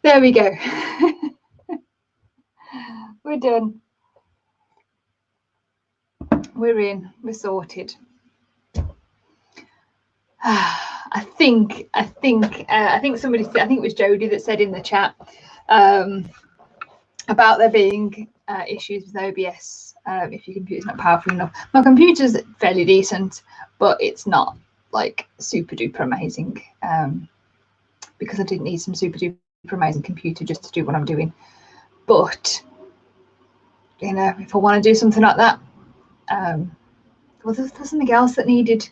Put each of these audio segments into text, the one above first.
There we go. We're done. We're in. We're sorted. I think somebody said, I think it was Jodie that said in the chat about there being issues with OBS if your computer's not powerful enough. My computer's fairly decent, but it's not like super duper amazing because I didn't need some super duper amazing computer just to do what I'm doing. But you know, if I want to do something like that, well, there's something else that needed.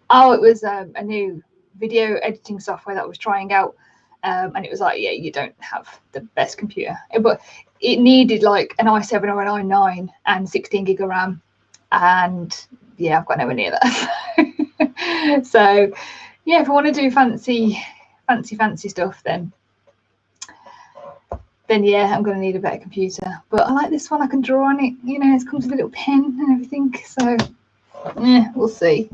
Oh, it was a new video editing software that I was trying out, and it was like, yeah, you don't have the best computer, but it needed like an i7 or an i9 and 16 gig of RAM, and yeah, I've got nowhere near that. So yeah, if I want to do fancy stuff, then yeah, I'm going to need a better computer. But I like this one. I can draw on it. You know, it comes with a little pen and everything. So yeah, we'll see.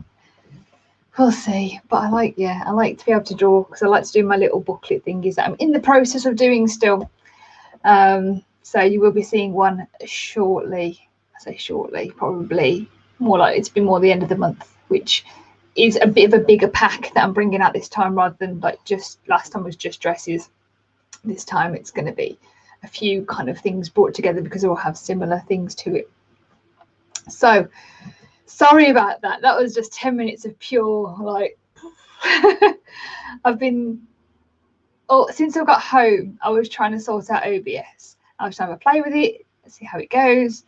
We'll see. But I like to be able to draw because I like to do my little booklet thingies that I'm in the process of doing still. So you will be seeing one shortly. I say shortly, probably more likely to be more the end of the month, which is a bit of a bigger pack that I'm bringing out this time rather than like just last time was just dresses. This time it's going to be a few kind of things brought together because they all have similar things to it. So sorry about that. That was just 10 minutes of pure like I've been since I got home I was trying to sort out OBS. I was trying to play with it, see how it goes,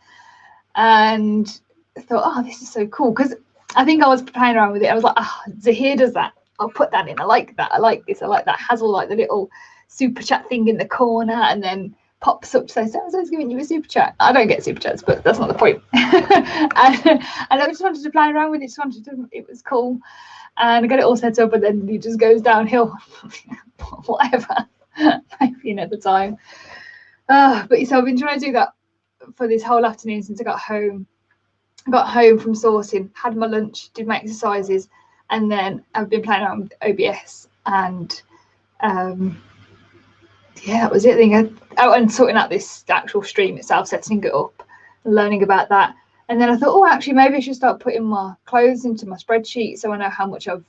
and I thought, oh, this is so cool, because I think I was playing around with it. I was like, oh, Zahir does that, I'll put that in. I like that. I like this. I like that. Has all like the little super chat thing in the corner and then pops up to say, so-and-so's giving you a super chat. I don't get super chats, but that's not the point. and I just wanted to play around with it. It was cool. And I got it all set up, and then it just goes downhill. Whatever. Maybe another time. But so I've been trying to do that for this whole afternoon since I got home. Got home from sorting, had my lunch, did my exercises, and then I've been playing around with OBS, and yeah, that was it. And sorting out this actual stream itself, setting it up, learning about that. And then I thought, oh, actually, maybe I should start putting my clothes into my spreadsheet so I know how much I've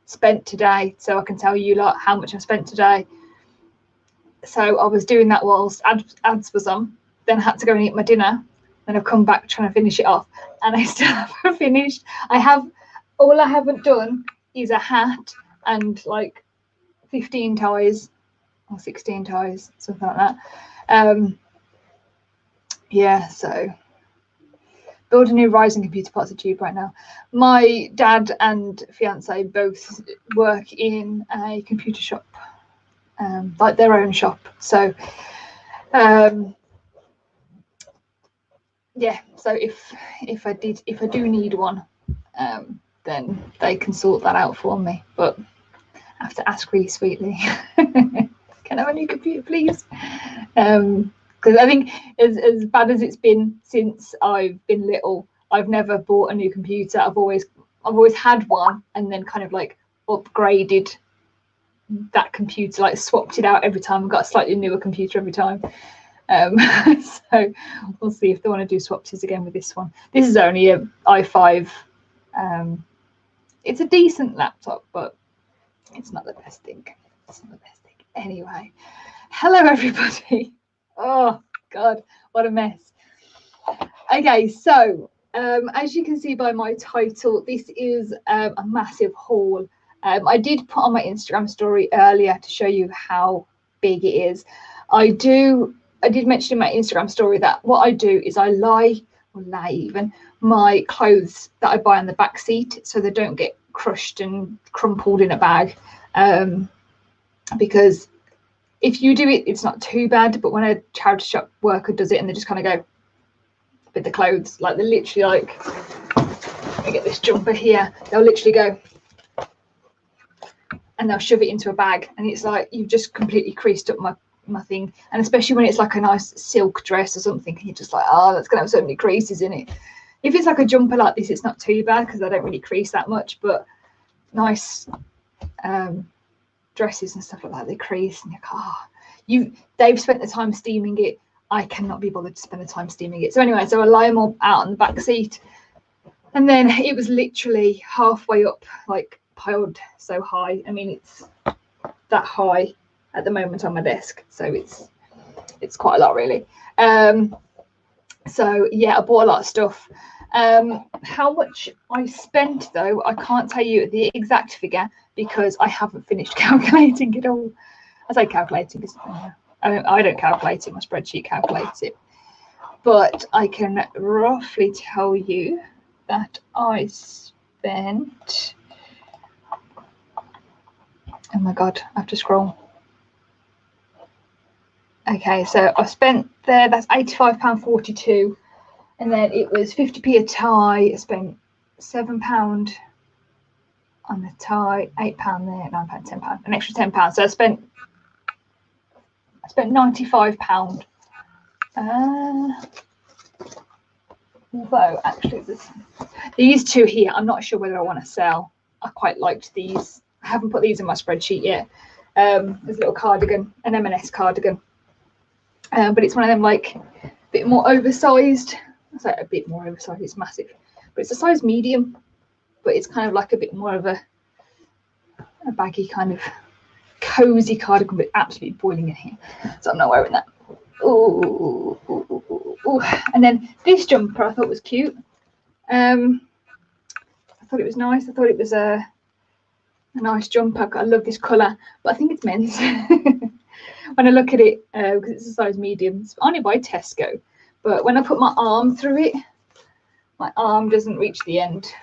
spent today, so I can tell you lot how much I've spent today. So I was doing that whilst ads was on, then I had to go and eat my dinner. Then I've come back trying to finish it off, and I still haven't finished. All I haven't done is a hat and like 15 ties or 16 ties, something like that. Yeah, so build a new rising computer parts are cheap right now. My dad and fiance both work in a computer shop, like their own shop. So yeah, so if I do need one, then they can sort that out for me. But I have to ask really sweetly, can I have a new computer, please? Because I think as bad as it's been since I've been little, I've never bought a new computer. I've always had one and then kind of like upgraded that computer, like swapped it out every time. I've got a slightly newer computer every time. So we'll see if they want to do swapsies again with this one. This is only a i5. It's a decent laptop, but it's not the best thing. It's not the best thing. Anyway, hello everybody. Oh God, what a mess. Okay, so as you can see by my title, this is a massive haul. I did put on my Instagram story earlier to show you how big it is. I did mention in my Instagram story that what I do is I lie my clothes that I buy on the back seat so they don't get crushed and crumpled in a bag. Because if you do it, it's not too bad. But when a charity shop worker does it and they just kind of go with the clothes, like they literally like, let me get this jumper here, they'll literally go and they'll shove it into a bag, and it's like you've just completely creased up my thing. And especially when it's like a nice silk dress or something, and you're just like, oh, that's gonna have so many creases in it. If it's like a jumper like this, it's not too bad because I don't really crease that much, but nice dresses and stuff like that, they crease, and you're like, oh, they've spent the time steaming it. I cannot be bothered to spend the time steaming it. So anyway, so I lie them all out on the back seat, and then it was literally halfway up, like piled so high. I mean, it's that high at the moment on my desk, so it's quite a lot, really. So yeah, I bought a lot of stuff. How much I spent though, I can't tell you the exact figure because I haven't finished calculating it all. I say calculating because I don't calculate it, my spreadsheet calculates it, but I can roughly tell you that I spent, oh my god, I have to scroll. Okay, so I spent there, that's £85.42, and then it was 50p a tie. I spent £7 on the tie, £8 there, £9, £10, an extra £10. So I spent £95. Although actually these two here, I'm not sure whether I want to sell. I quite liked these. I haven't put these in my spreadsheet yet. There's a little cardigan, an M&S cardigan. But it's one of them like a bit more oversized. I say a bit more oversized, it's massive, but it's a size medium, but it's kind of like a bit more of a baggy kind of cozy cardigan, but absolutely boiling in here, so I'm not wearing that. Ooh. And then this jumper I thought was cute. I thought it was nice. I thought it was a nice jumper. I love this colour, but I think it's men's. When I look at it, because it's a size medium, it's only by Tesco, but when I put my arm through it, my arm doesn't reach the end.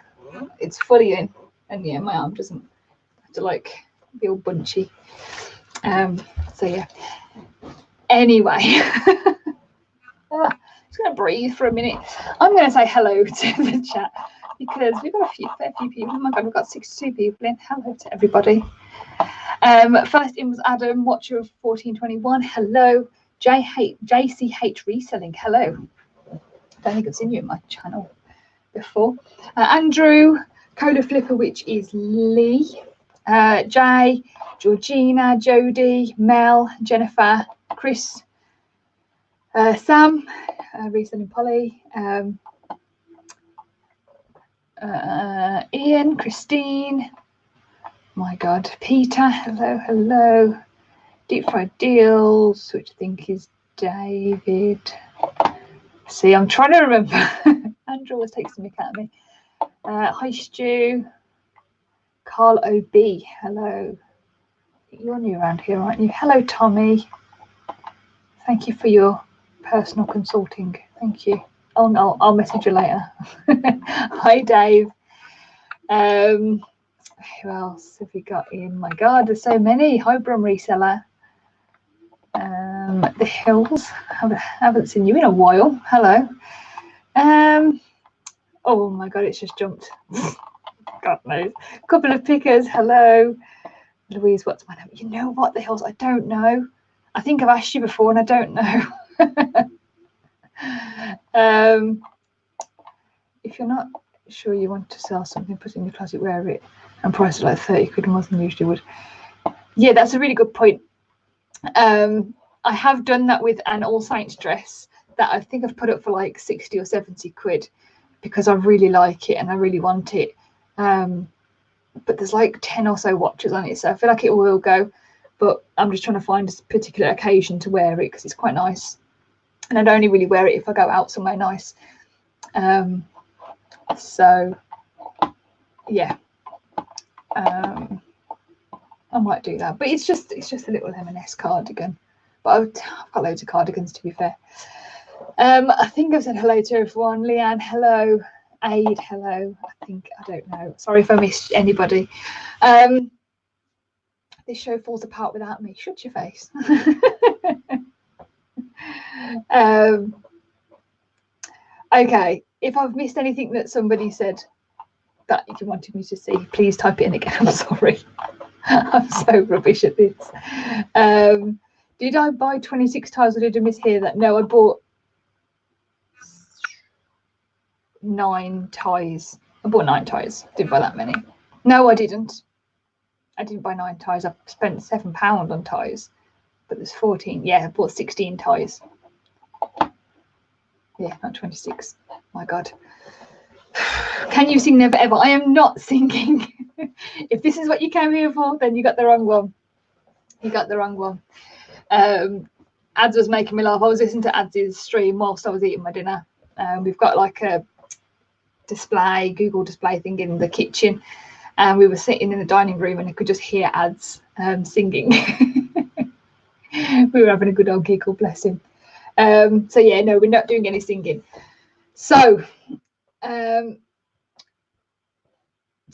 It's fully in, and yeah, my arm doesn't have to like be all bunchy. So yeah. Anyway, I'm just going to breathe for a minute. I'm going to say hello to the chat because we've got a fair few people. Oh my god, we've got 62 people in. Hello to everybody. First in was Adam, watcher of 1421. Hello. JCH Reselling. Hello. I don't think I've seen you in my channel before. Andrew, Cola Flipper, which is Lee. Jay, Georgina, Jodie, Mel, Jennifer, Chris, Sam, Reselling Polly, Ian, Christine, my god, Peter, hello, Deep Fried Deals, which I think is David. See, I'm trying to remember. Andrew always takes the mick out of me. Hi Stu, Carl OB, hello. You're new around here, aren't you? Hello Tommy. Thank you for your personal consulting. Thank you. Oh no, I'll message you later. Hi Dave. Who else have we got in? My god, there's so many. Hi Brum Reseller. The Hills. Haven't seen you in a while. Hello. Oh my god, it's just jumped. God knows. A couple of pickers. Hello. Louise, what's my name? You know what, the Hills? I don't know. I think I've asked you before and I don't know. If you're not sure you want to sell something, put it in your closet, wear it, and price it like 30 quid more than you usually would. Yeah, that's a really good point. I have done that with an All Saints dress that I think I've put up for like 60 or 70 quid because I really like it and I really want it. But there's like 10 or so watches on it, so I feel like it will go. But I'm just trying to find a particular occasion to wear it because it's quite nice. And I'd only really wear it if I go out somewhere nice. So, yeah. I might do that. But it's just a little M&S cardigan. But I've got loads of cardigans, to be fair. I think I've said hello to everyone. Leanne, hello. Aid, hello. I don't know. Sorry if I missed anybody. This show falls apart without me. Shut your face. Okay, if I've missed anything that somebody said that you wanted me to see, please type it in again. I'm sorry. I'm so rubbish at this. Did I buy 26 ties or did I mishear that? No, I bought 9 ties. I bought 9 ties. Didn't buy that many. No, I didn't. I didn't buy 9 ties. I spent £7 on ties, but there's 14. Yeah, I bought 16 ties. Yeah, not 26. My God. Can you sing Never Ever? I am not singing. If this is what you came here for, then you got the wrong one. You got the wrong one. Ads was making me laugh. I was listening to Ads' stream whilst I was eating my dinner. We've got like a display, Google display thing in the kitchen, and we were sitting in the dining room and I could just hear Ads singing. We were having a good old giggle, bless him. So yeah, no, we're not doing any singing. So to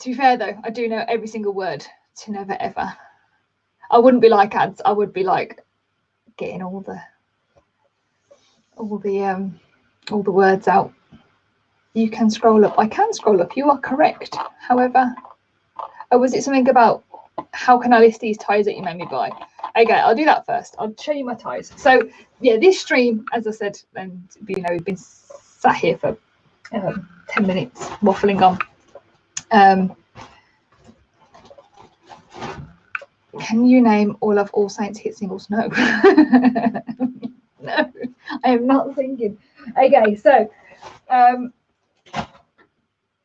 be fair though, I do know every single word to Never Ever. I wouldn't be like Ads. I would be like getting all the words out. You can scroll up. I can scroll up. You are correct. However, was it something about how can I list these ties that you made me buy? Okay, I'll do that first. I'll show you my ties. So yeah, this stream, as I said, and you know, we've been sat here for 10 minutes waffling on. Can you name all of All Saints hit singles? No. No, I am not thinking. Okay, so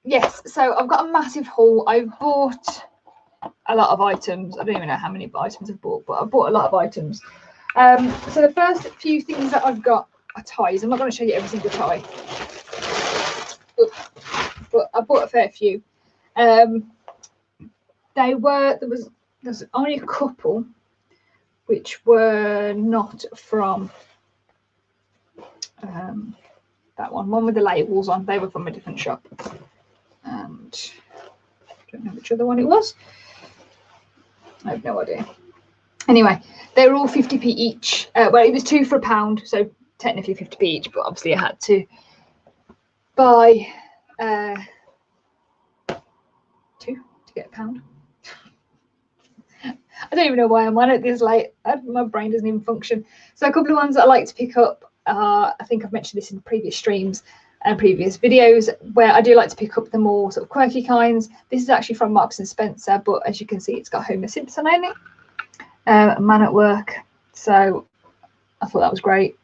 yes, so I've got a massive haul. I've bought a lot of items. I don't even know how many items I've bought, but I've bought a lot of items. So the first few things that I've got are ties. I'm not going to show you every single tie, but I bought a fair few. There's only a couple which were not from that one with the labels on. They were from a different shop, and I don't know which other one it was. I have no idea. Anyway, they were all 50p each. Well, it was 2 for £1, so technically 50p each, but obviously I had to buy 2 to get £1. I don't even know why I'm on it this late. My brain doesn't even function. So a couple of ones that I like to pick up are, I think I've mentioned this in previous streams and previous videos, where I do like to pick up the more sort of quirky kinds. This is actually from Marks and Spencer, but as you can see, it's got Homer Simpson on it. Man at Work. So I thought that was great.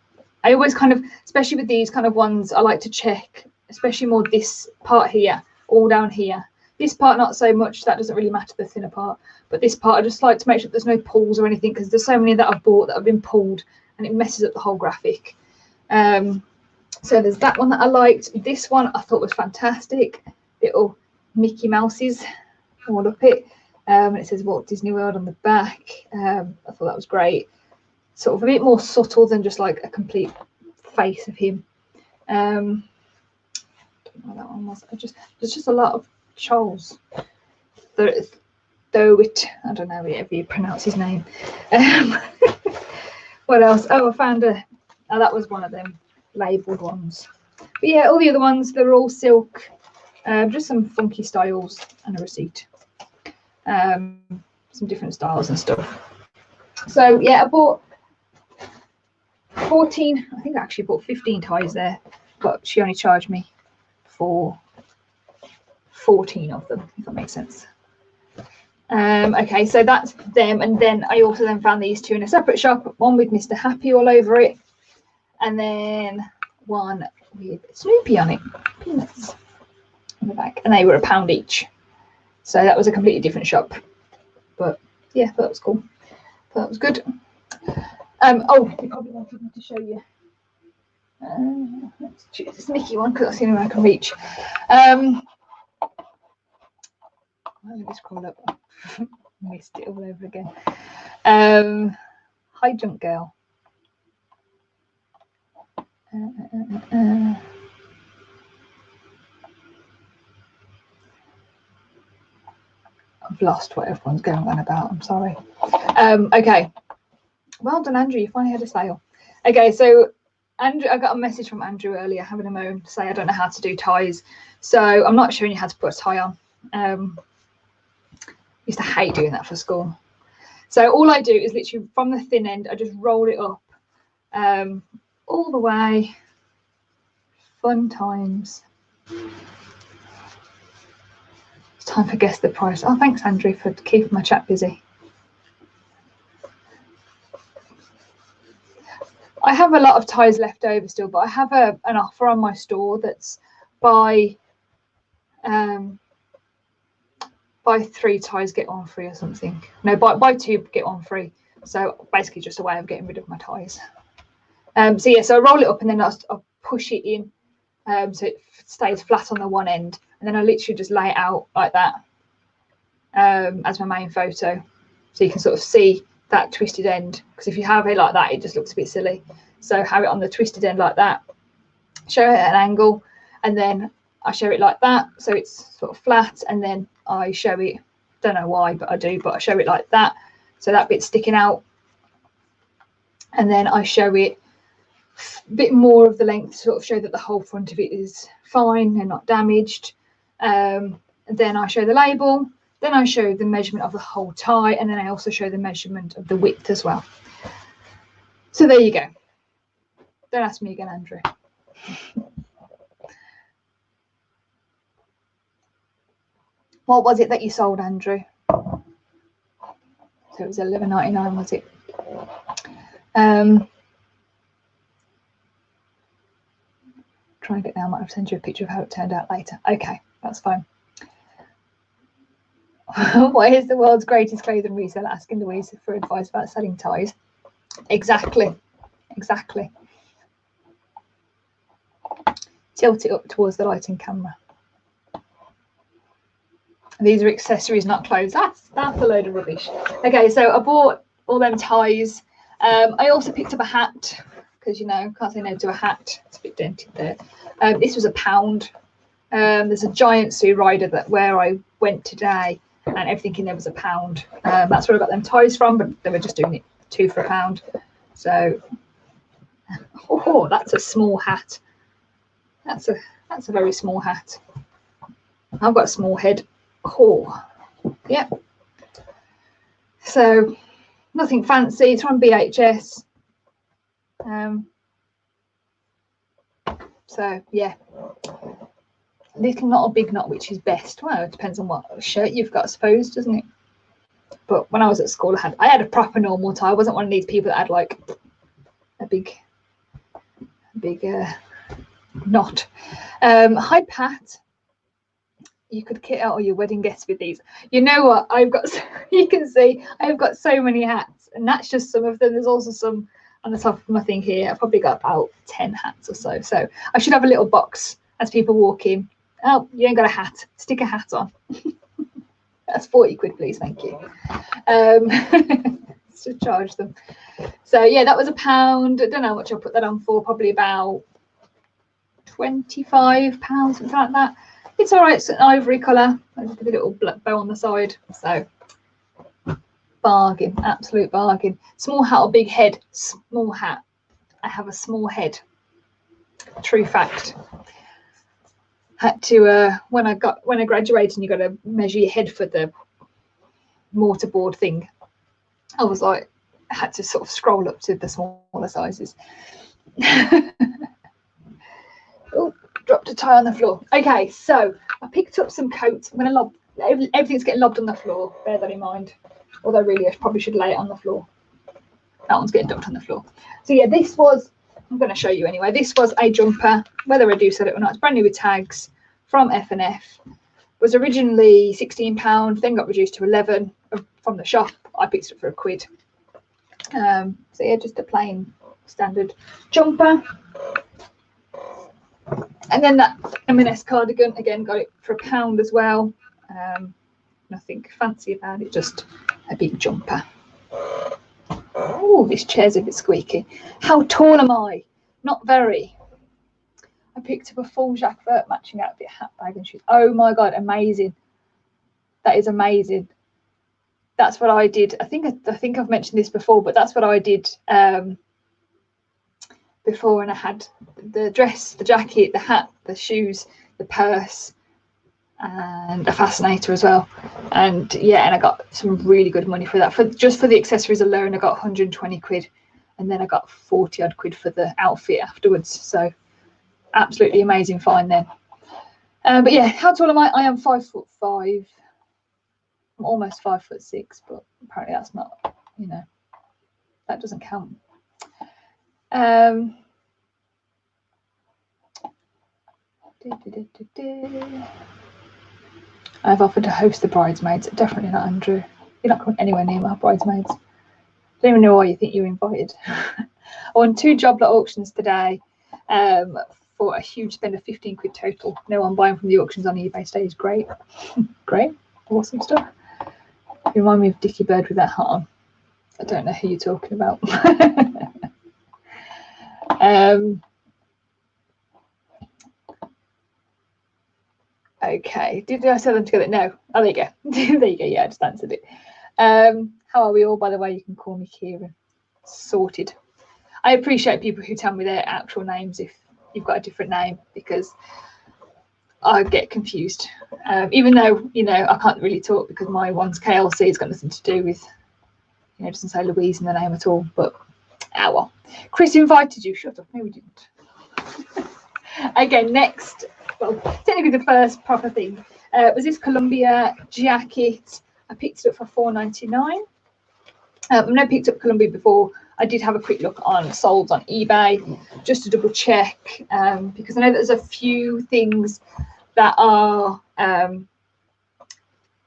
I always kind of, especially with these kind of ones, I like to check, especially more this part here, all down here. This part not so much, that doesn't really matter, the thinner part, but this part I just like to make sure there's no pulls or anything, because there's so many that I've bought that have been pulled and it messes up the whole graphic. So there's that one that I liked. This one I thought was fantastic. Little Mickey Mouses all up it. And it says Walt Disney World on the back. I thought that was great. Sort of a bit more subtle than just like a complete face of him. I don't know what that one was. There's just a lot of Charles. Thowit. I don't know however you pronounce his name. What else? Oh, I found that was one of them labelled ones. But yeah, all the other ones, they're all silk. Just some funky styles and a receipt. Some different styles and stuff. So yeah, I bought 14, I think I actually bought 15 ties there, but she only charged me for 14 of them, if that makes sense. Okay, so that's them, and then I also then found these two in a separate shop, one with Mr. Happy all over it, and then one with Snoopy on it, peanuts on the back, and they were £1 each. So that was a completely different shop, but yeah, that was cool. That was good. Oh, you probably wanted me to show you. Let's choose this Mickey one because that's the only one I can reach. Let me scroll up. Missed it all over again. Hi, Junk Girl. I've lost what everyone's going on about. I'm sorry. Okay. Well done, Andrew. You finally had a sale. Okay, so Andrew, I got a message from Andrew earlier having a moan to say I don't know how to do ties. So I'm not showing you how to put a tie on. Used to hate doing that for school. So all I do is literally from the thin end, I just roll it up all the way. Fun times. Time for guess the price. Oh, thanks, Andrew, for keeping my chat busy. I have a lot of ties left over still, but I have an offer on my store that's buy 3 ties, get one free or something. No, buy 2, get one free. So basically just a way of getting rid of my ties. So yeah, so I roll it up and then I'll push it in so it stays flat on the one end. And then I literally just lay it out like that as my main photo. So you can sort of see that twisted end, because if you have it like that, it just looks a bit silly. So have it on the twisted end like that, show it at an angle, and then I show it like that, so it's sort of flat, and then I show it, don't know why, but I do, but I show it like that, so that bit's sticking out, and then I show it a bit more of the length to sort of show that the whole front of it is fine and not damaged. And then I show the label, then I show the measurement of the whole tie, and then I also show the measurement of the width as well. So there you go. Don't ask me again, Andrew. What was it that you sold, Andrew? So it was $11.99, was it? Try and get down. I might have to send you a picture of how it turned out later. Okay, that's fine. What is the world's greatest clothing reseller? Asking Louise for advice about selling ties. Exactly. Tilt it up towards the lighting camera. These are accessories, not clothes. That's a load of rubbish. Okay, so I bought all them ties. I also picked up a hat, because you know, can't say no to a hat. It's a bit dented there. This was £1. There's a giant Sue rider where I went today, and everything in there was £1. That's where I got them ties from, but they were just doing it 2 for £1. So, oh, that's a small hat. That's a very small hat. I've got a small head. Oh, yeah. So nothing fancy. It's from BHS. So yeah, little knot or big knot, which is best? Well, it depends on what shirt you've got, I suppose, doesn't it? But when I was at school, I had a proper normal tie. I wasn't one of these people that had like a big knot. Hi Pat, you could kit out all your wedding guests with these. You know what, I've got, you can see I've got so many hats, and that's just some of them. There's also some on the top of my thing here. I've probably got about 10 hats or so. So I should have a little box as people walk in. Oh, you ain't got a hat, stick a hat on. That's 40 quid, please, thank you. To charge them. So yeah, that was £1. I don't know how much I'll put that on for, probably about £25, something like that. It's all right. It's an ivory colour. I just did a little black bow on the side. So bargain, absolute bargain. Small hat or big head? Small hat. I have a small head. True fact. Had to when I graduated, and you got to measure your head for the mortarboard thing. I was like, I had to sort of scroll up to the smaller sizes. Oh, dropped a tie on the floor. Okay, so I picked up some coats. I'm going to lob, everything's getting lobbed on the floor. Bear that in mind. Although really, I probably should lay it on the floor. That one's getting dumped on the floor. So yeah, this was, I'm going to show you anyway. This was a jumper, whether I do sell it or not. It's brand new with tags from F&F. Was originally £16, then got reduced to 11 from the shop. I picked it up for £1. So yeah, just a plain standard jumper. And then that M&S cardigan, again, got it for £1 as well. Nothing fancy about it, just a big jumper. Oh, this chair's a bit squeaky. How tall am I? Not very. I picked up a full Jacquard matching outfit, hat, bag and shoes. Oh my God, amazing. That is amazing. That's what I did. I think I've mentioned this before, but that's what I did before, and I had the dress, the jacket, the hat, the shoes, the purse, and a fascinator as well. And yeah, and I got some really good money for that. Just for the accessories alone, I got 120 quid, and then I got 40 odd quid for the outfit afterwards. So absolutely amazing find then. But yeah, how tall am I? I am 5'5". I'm almost 5'6", but apparently that's not, you know, that doesn't count. I've offered to host the bridesmaids. Definitely not Andrew. You're not coming anywhere near my bridesmaids. Don't even know why you think you're invited. I won 2 job lot auctions today for a huge spend of 15 quid total. No one buying from the auctions on eBay stays. Great. Great. Awesome stuff. You remind me of Dickie Bird with that hat on. I don't know who you're talking about. Okay, did I sell them together? No. Oh, there you go. There you go. Yeah, I just answered it. How are we all, by the way? You can call me Kieran. Sorted. I appreciate people who tell me their actual names if you've got a different name, because I get confused. Even though, you know, I can't really talk because my one's KLC. It's got nothing to do with, you know, it doesn't say Louise in the name at all. But, well. Chris invited you. Shut up. No, we didn't. Again, next. Well, technically the first proper thing was this Columbia jacket. I picked it up for $4.99. I've never picked up Columbia before. I did have a quick look on solds on eBay just to double check, because I know there's a few things that are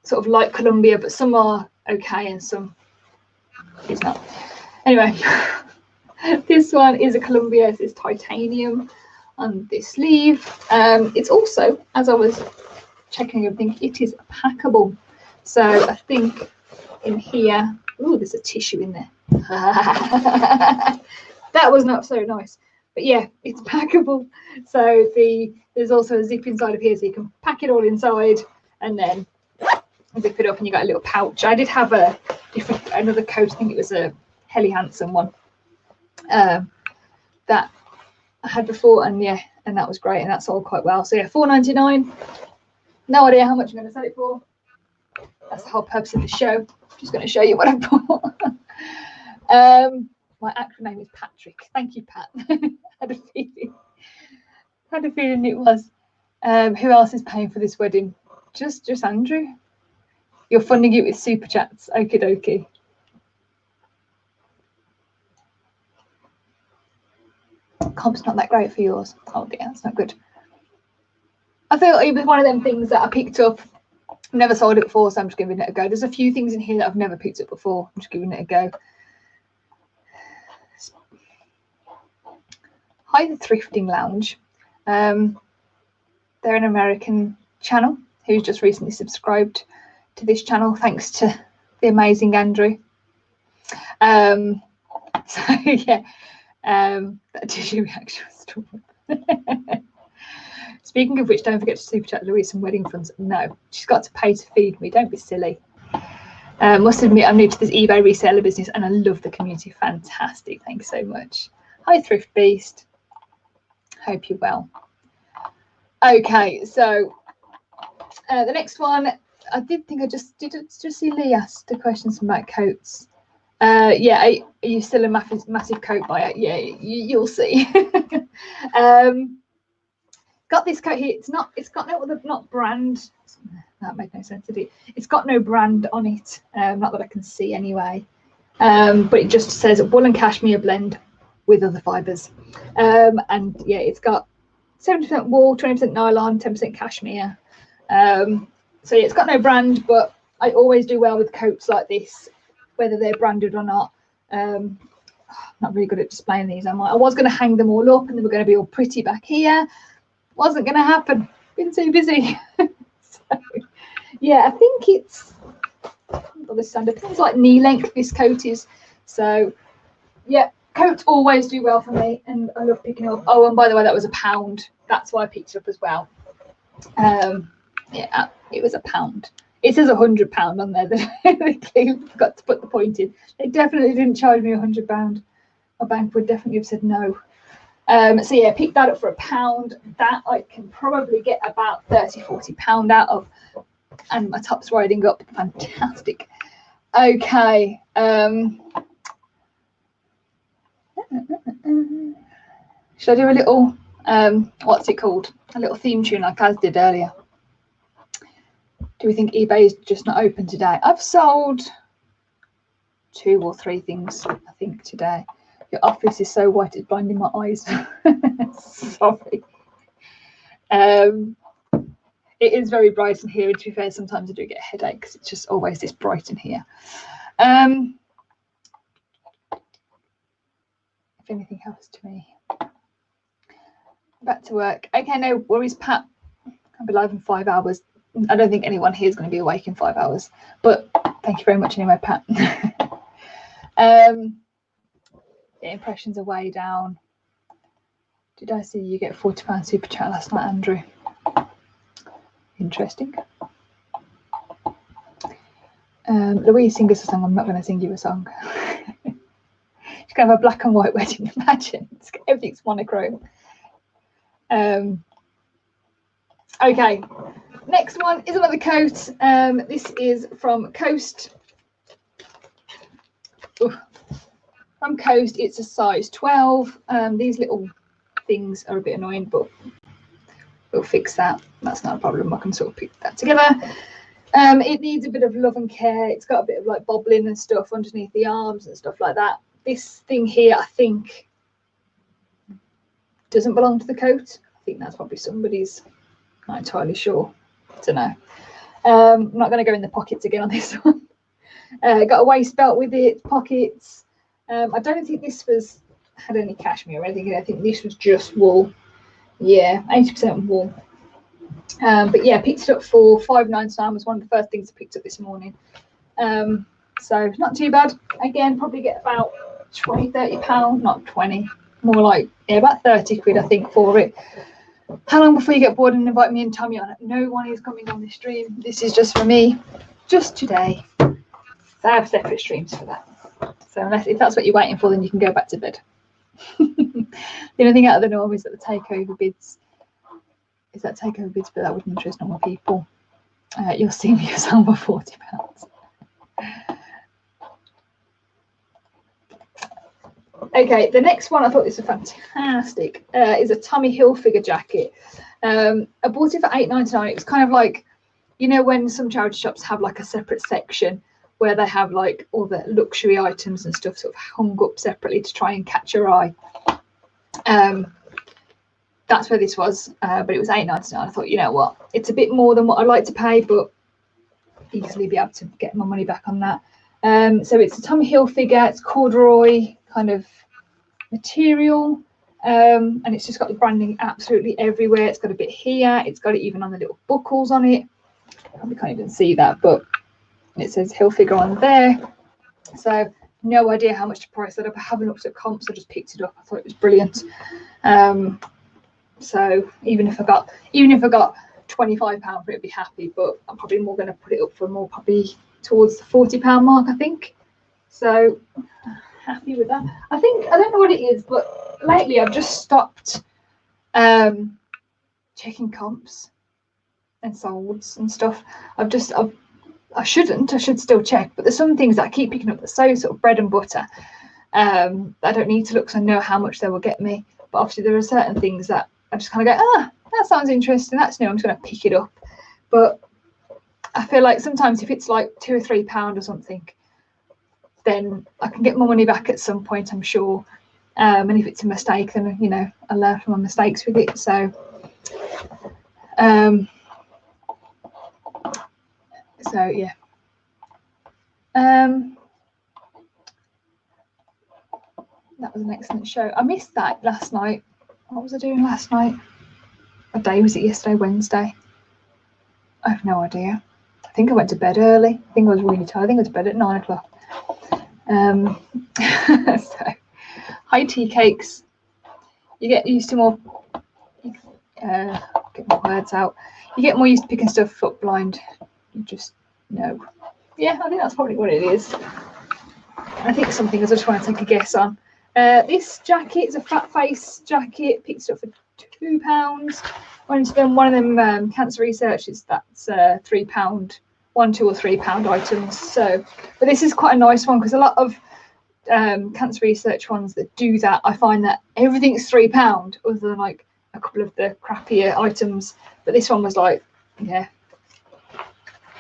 sort of like Columbia, but some are okay and some is not. Anyway, this one is a Columbia. It's titanium on this sleeve. It's also, as I was checking everything, it is packable. So I think in here, oh, there's a tissue in there. That was not so nice, but yeah, it's packable. So there's also a zip inside of here, so you can pack it all inside and then zip it up, and you got a little pouch. I did have another coat. I think it was a Helly Hansen one that I had before, and yeah, and that was great, and that sold quite well. So yeah, $4.99. No idea how much I'm going to sell it for. That's the whole purpose of the show. I'm just going to show you what I bought. My actual name is Patrick. Thank you, Pat. Had a feeling it was. Who else is paying for this wedding? Just Andrew. You're funding it with super chats. Okie dokie. Comp's not that great for yours. Oh dear, that's not good. I thought it was one of them things that I picked up, never sold it before, so I'm just giving it a go. There's a few things in here that I've never picked up before. I'm just giving it a go. Hi, the Thrifting Lounge. They're an American channel who's just recently subscribed to this channel, thanks to the amazing Andrew. So yeah, that tissue reaction was stupid. Speaking of which, don't forget to super chat Louise some wedding funds. No, she's got to pay to feed me. Don't be silly. Must admit, I'm new to this eBay reseller business and I love the community. Fantastic. Thanks so much. Hi, Thrift Beast. Hope you're well. Okay, so the next one, I did think I just see Lee asked the questions about coats. Yeah, are you still a massive coat buyer? Yeah, you'll see. Got this coat here. It's got no other, not brand. That made no sense, did it? It's got no brand on it, not that I can see anyway. But it just says wool and cashmere blend with other fibres. And yeah, it's got 70% wool, 20% nylon, 10% cashmere. So yeah, it's got no brand, but I always do well with coats like this, whether they're branded or not. Not really good at displaying these, am I? I was going to hang them all up and they were going to be all pretty back here. Wasn't going to happen. Been too busy. So, yeah, I think it's the standard things like knee length this coat is. So yeah, coats always do well for me and I love picking up. Oh, and by the way, that was £1. That's why I picked it up as well. Yeah, it was £1. It says £100 on there. They clearly forgot to put the point in. They definitely didn't charge me £100. A bank would definitely have said no. So yeah, pick that up for £1. That I can probably get about £30–40 out of, and my top's riding up. Fantastic. Okay. Should I do a little what's it called? A little theme tune like I did earlier. Do we think eBay is just not open today? I've sold 2 or 3 things, I think, today. Your office is so white it's blinding my eyes. Sorry. It is very bright in here, and to be fair, sometimes I do get a headache because it's just always this bright in here. If anything happens to me, back to work. Okay, no worries, Pat. I'll be live in 5 hours. I don't think anyone here is going to be awake in 5 hours, but thank you very much anyway, Pat. The impressions are way down. Did I see you get £40 super chat last night, Andrew? Interesting. Louise, sing us a song. I'm not going to sing you a song. She's going to have a black and white wedding. Imagine. Everything's monochrome. Okay. Next one is another coat. This is from Coast. Ooh. From Coast, it's a size 12. These little things are a bit annoying, but we'll fix that. That's not a problem. I can sort of pick that together. It needs a bit of love and care. It's got a bit of like bobbling and stuff underneath the arms and stuff like that. This thing here, I think, doesn't belong to the coat. I think that's probably somebody's. Not entirely sure. I don't know. I'm not going to go in the pockets again on this one. Got a waist belt with it, pockets. I don't think this had any cashmere or anything. I think this was just wool. Yeah, 80% wool. But yeah, picked it up for $5.99. Was one of the first things I picked up this morning. So not too bad. Again, probably get about £20-30, not 20, more like about 30 quid I think for it. How long before you get bored and invite me and Tommy on it? No one is coming on this stream. This is just for me, just today. I have separate streams for that. So if that's what you're waiting for, then you can go back to bed. The only thing out of the norm is that the takeover bids. Is that takeover bids, but that wouldn't interest normal people. You'll see me as over £40. Okay, the next one I thought this was fantastic. Is a Tommy Hilfiger jacket. I bought it for $8.99. It was kind of like, you know, when some charity shops have like a separate section where they have like all the luxury items and stuff sort of hung up separately to try and catch your eye. That's where this was, but it was $8.99. I thought, you know what, it's a bit more than what I'd like to pay, but easily be able to get my money back on that. So it's a Tommy Hilfiger. It's corduroy kind of material, and it's just got the branding absolutely everywhere. It's got a bit here. It's got it even on the little buckles on it. Probably can't even see that, but it says Hilfiger on there. So no idea how much to price that up. I haven't looked at comps. I just picked it up. I thought it was brilliant. So even if I got £25 for it, I'd be happy. But I'm probably more going to put it up for more, probably towards the £40 mark, I think. So happy with that. I don't know what it is, but lately I've just stopped checking comps and solds and stuff. I should still check, but there's some things that I keep picking up that's so sort of bread and butter. I don't need to look because I know how much they will get me. But obviously there are certain things that I just kind of go, that sounds interesting, that's new, I'm just going to pick it up. But I feel like sometimes if it's like £2 or £3 or something, then I can get my money back at some point, I'm sure. And if it's a mistake, then, you know, I learn from my mistakes with it. So yeah. That was an excellent show. I missed that last night. What was I doing last night? What day was it? Yesterday, Wednesday? I have no idea. I think I went to bed early. I think I was really tired. I think I went to bed at 9 o'clock. So, high tea cakes. You get used to more. Get my words out. You get more used to picking stuff up blind. You just know. Yeah, I think that's probably what it is. I think something I just want to take a guess on. This jacket is a fat face jacket. Picked it up for £2. Went to them one of them cancer researches. That's £3, £1, £2 or £3 items. So, but this is quite a nice one because a lot of cancer research ones that do that, I find that everything's £3 other than like a couple of the crappier items. But this one was like, yeah,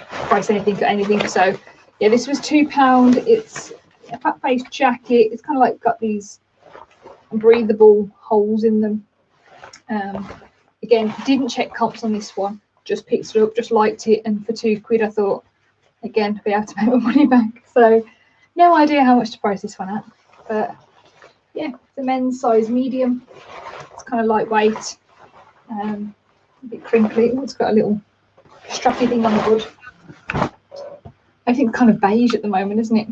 price anything. So yeah, this was £2. It's a fat face jacket. It's kind of like got these breathable holes in them. Again, didn't check comps on this one, just picked it up, just liked it, and for £2 I thought, again, be able to make my money back. So no idea how much to price this one at, but yeah, it's a men's size medium. It's kind of lightweight, a bit crinkly. It's got a little strappy thing on the hood. I think kind of beige at the moment, isn't it?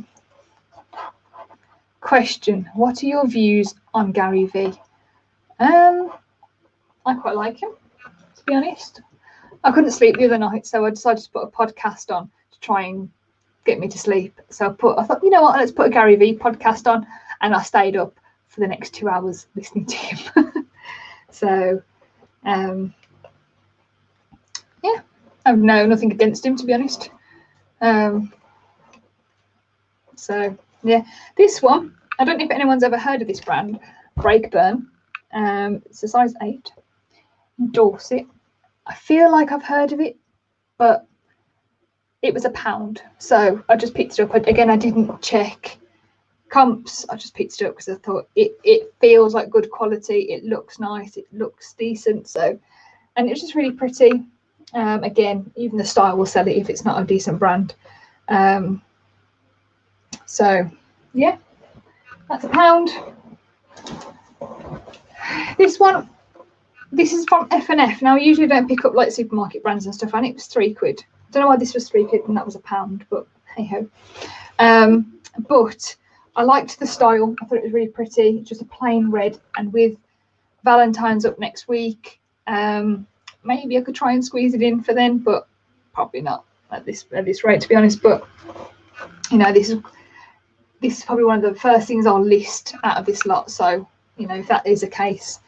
Question: what are your views on Gary V? I quite like him, to be honest. I couldn't sleep the other night, so I decided to put a podcast on to try and get me to sleep. So I thought, you know what, let's put a Gary V podcast on, and I stayed up for the next 2 hours listening to him. So yeah, I've nothing against him, to be honest. So yeah, this one, I don't know if anyone's ever heard of this brand, Breakburn. It's a size 8, Dorset. I feel like I've heard of it, but it was £1, so I just picked it up. Again, I didn't check comps. I just picked it up because I thought it feels like good quality. It looks nice. It looks decent. So, and it's just really pretty. Again, even the style will sell it if it's not a decent brand. So yeah, that's £1. This one, this is from F&F. Now I usually don't pick up like supermarket brands and stuff, and it was £3. I don't know why this was £3 and that was £1, but hey ho. But I liked the style. I thought it was really pretty. Just a plain red, and with Valentine's up next week, maybe I could try and squeeze it in for then, but probably not at this rate, to be honest. But you know, this is probably one of the first things I'll list out of this lot. So you know, if that is the case,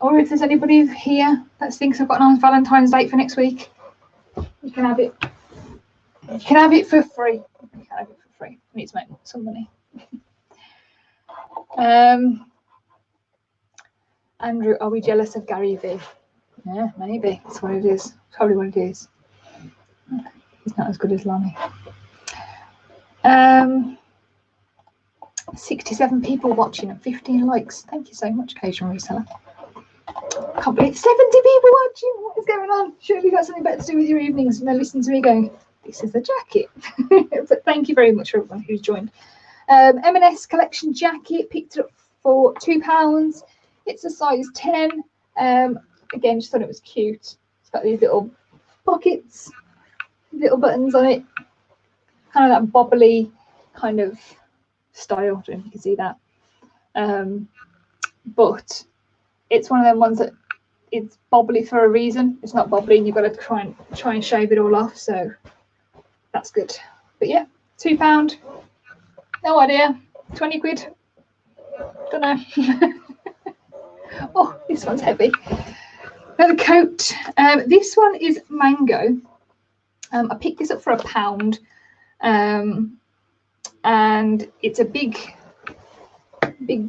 or if there's anybody here that thinks I've got a nice Valentine's date for next week, you can have it. You can have it for free. You can have it for free. I need to make some money. Andrew, are we jealous of Gary V? Yeah, maybe. That's what it is. Probably what it is. He's not as good as Lonnie. 67 people watching and 15 likes. Thank you so much, Occasional Reseller. Can't believe 70 people watching. What is going on? Surely you've got something better to do with your evenings than listening to me going, this is the jacket. But thank you very much for everyone who's joined. M&S collection jacket, picked it up for £2. It's a size 10. Again, just thought it was cute. It's got these little pockets, little buttons on it, kind of that bobbly kind of style. I don't know if you can see that. But it's one of them ones that it's bobbly for a reason. It's not bobbly and you've got to try and shave it all off, so that's good. But yeah, £2. No idea. 20 quid. Don't know. Oh, this one's heavy. Another coat. This one is mango. I picked this up for £1. And it's a big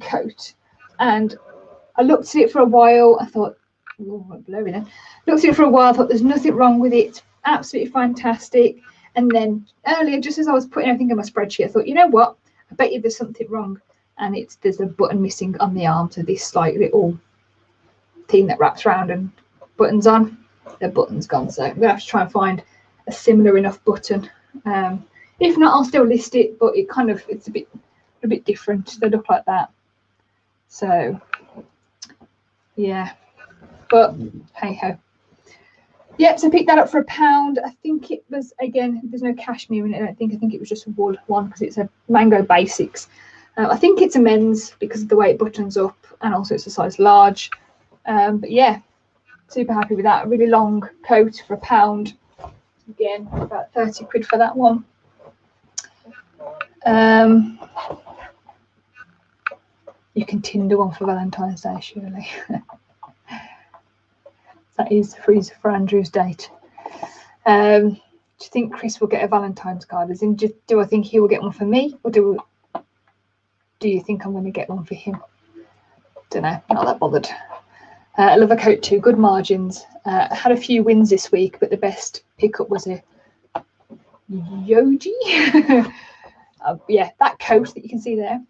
coat. And I looked at it for a while. I thought, oh, I'm blurry now. Looked at it for a while. I thought there's nothing wrong with it. It's absolutely fantastic. And then earlier, just as I was putting everything in my spreadsheet, I thought, you know what? I bet you there's something wrong. And there's a button missing on the arm. So this like little thing that wraps around and buttons on. The button's gone. So I'm going to have to try and find a similar enough button. If not, I'll still list it, but it's a bit different. They look like that. So yeah, but hey ho. Yep, so I picked that up for £1. I think it was, again, there's no cashmere in it. I think it was just a wool one because it's a Mango Basics. I think it's a men's because of the way it buttons up, and also it's a size large. But yeah, super happy with that. A really long coat for £1. Again, about 30 quid for that one. You can Tinder one for Valentine's Day, surely. That is freezer for Andrew's date. Do you think Chris will get a Valentine's card? As in, do I think he will get one for me, or do you think I'm going to get one for him? Don't know. Not that bothered. Love a coat too, good margins. Had a few wins this week, but the best pickup was a Yoji. Yeah, that coat that you can see there.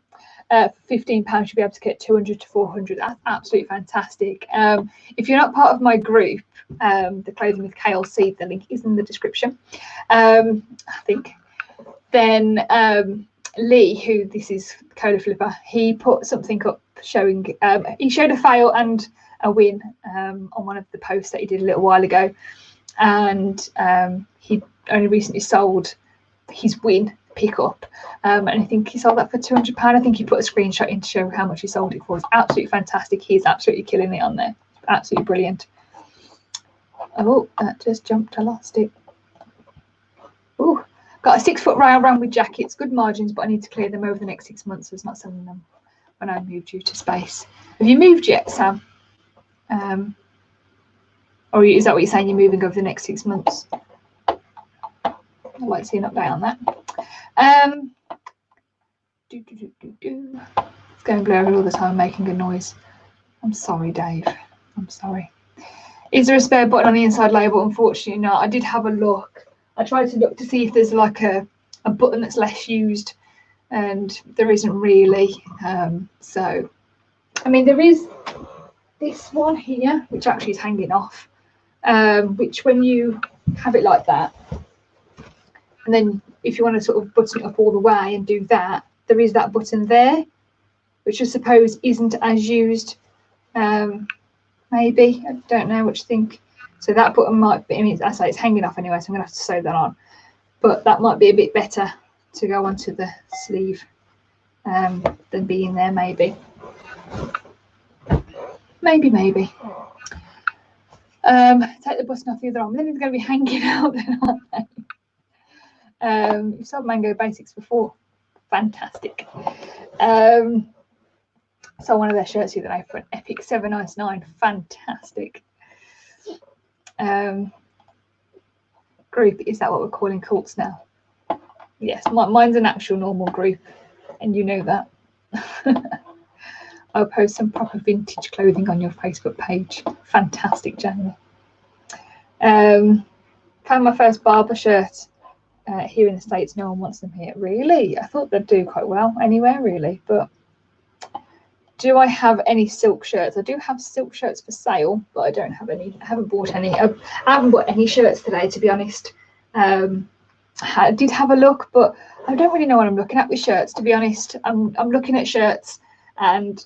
For £15 you'll be able to get 200 to 400. That's absolutely fantastic. If you're not part of my group, the Clothing with KLC, the link is in the description, I think. Then Lee, who this is Cola Flipper, he put something up showing, he showed a fail and a win on one of the posts that he did a little while ago, and he only recently sold his win pickup, and I think he sold that for £200. I think he put a screenshot in to show how much he sold it for. It's absolutely fantastic. He's absolutely killing it on there. Absolutely brilliant. Oh, that just jumped. I lost it. Oh, got a 6 foot rail run with jackets, good margins, but I need to clear them over the next 6 months. So it's not selling them when I move due to space. Have you moved yet, Sam? Or is that what you're saying? You're moving over the next 6 months? I'd like to see an update on that. It's going blurry all the time, making a noise. I'm sorry, Dave. I'm sorry. Is there a spare button on the inside label? Unfortunately not. I did have a look. I tried to look to see if there's like a button that's less used, and there isn't really. So, I mean, there is this one here, which actually is hanging off, which when you have it like that, and then if you want to sort of button it up all the way and do that, there is that button there, which I suppose isn't as used. Maybe, I don't know what you think. So that button might be, I mean, I say it's hanging off anyway, so I'm going to have to sew that on. But that might be a bit better to go onto the sleeve than being there, maybe. Maybe. Take the button off the other arm. Then it's going to be hanging out then, aren't they? You've sold Mango Basics before. Fantastic. So one of their shirts the other day for an epic $7.99. Fantastic. Group, is that what we're calling cults now? Yes, mine's an actual normal group, and you know that. I'll post some proper vintage clothing on your Facebook page. Fantastic, Jamie. Found my first barber shirt here in the States. No one wants them here. Really? I thought they'd do quite well anywhere, really. But do I have any silk shirts? I do have silk shirts for sale, but I don't have any. I haven't bought any. I haven't bought any shirts today, to be honest. I did have a look, but I don't really know what I'm looking at with shirts, to be honest. I'm looking at shirts, and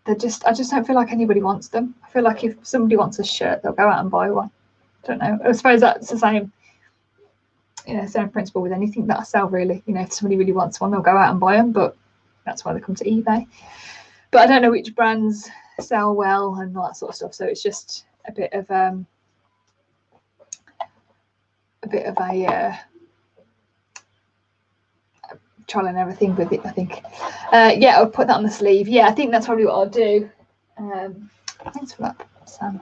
I just don't feel like anybody wants them. I feel like if somebody wants a shirt, they'll go out and buy one. I don't know. I suppose that's the same, same principle with anything that I sell, really. If somebody really wants one, they'll go out and buy them, but that's why they come to eBay. But I don't know which brands sell well and all that sort of stuff. So it's just a bit of a trial and everything with it, I think. Yeah, I'll put that on the sleeve. Yeah, I think that's probably what I'll do. Thanks for that, Sam.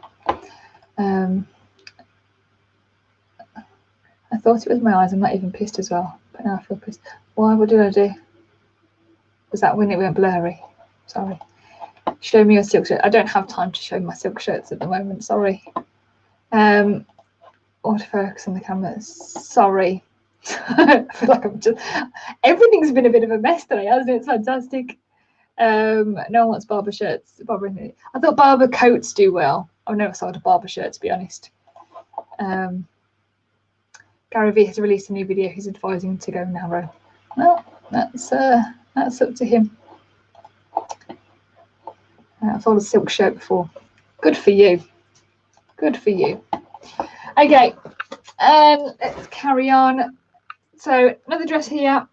I thought it was my eyes. I'm not even pissed as well, but now I feel pissed. Why? What did I do? Was that when it went blurry? Sorry. Show me your silk shirt. I don't have time to show my silk shirts at the moment. Sorry. Autofocus on the camera. Sorry. I feel like I'm just. Everything's been a bit of a mess today, hasn't it? It's fantastic. No one wants barber shirts. I thought barber coats do well. I've never sold a barber shirt, to be honest. Gary Vee has released a new video. He's advising to go narrow. Well, that's up to him. I've sold a silk shirt before. Good for you. Good for you. Okay, let's carry on. So another dress here.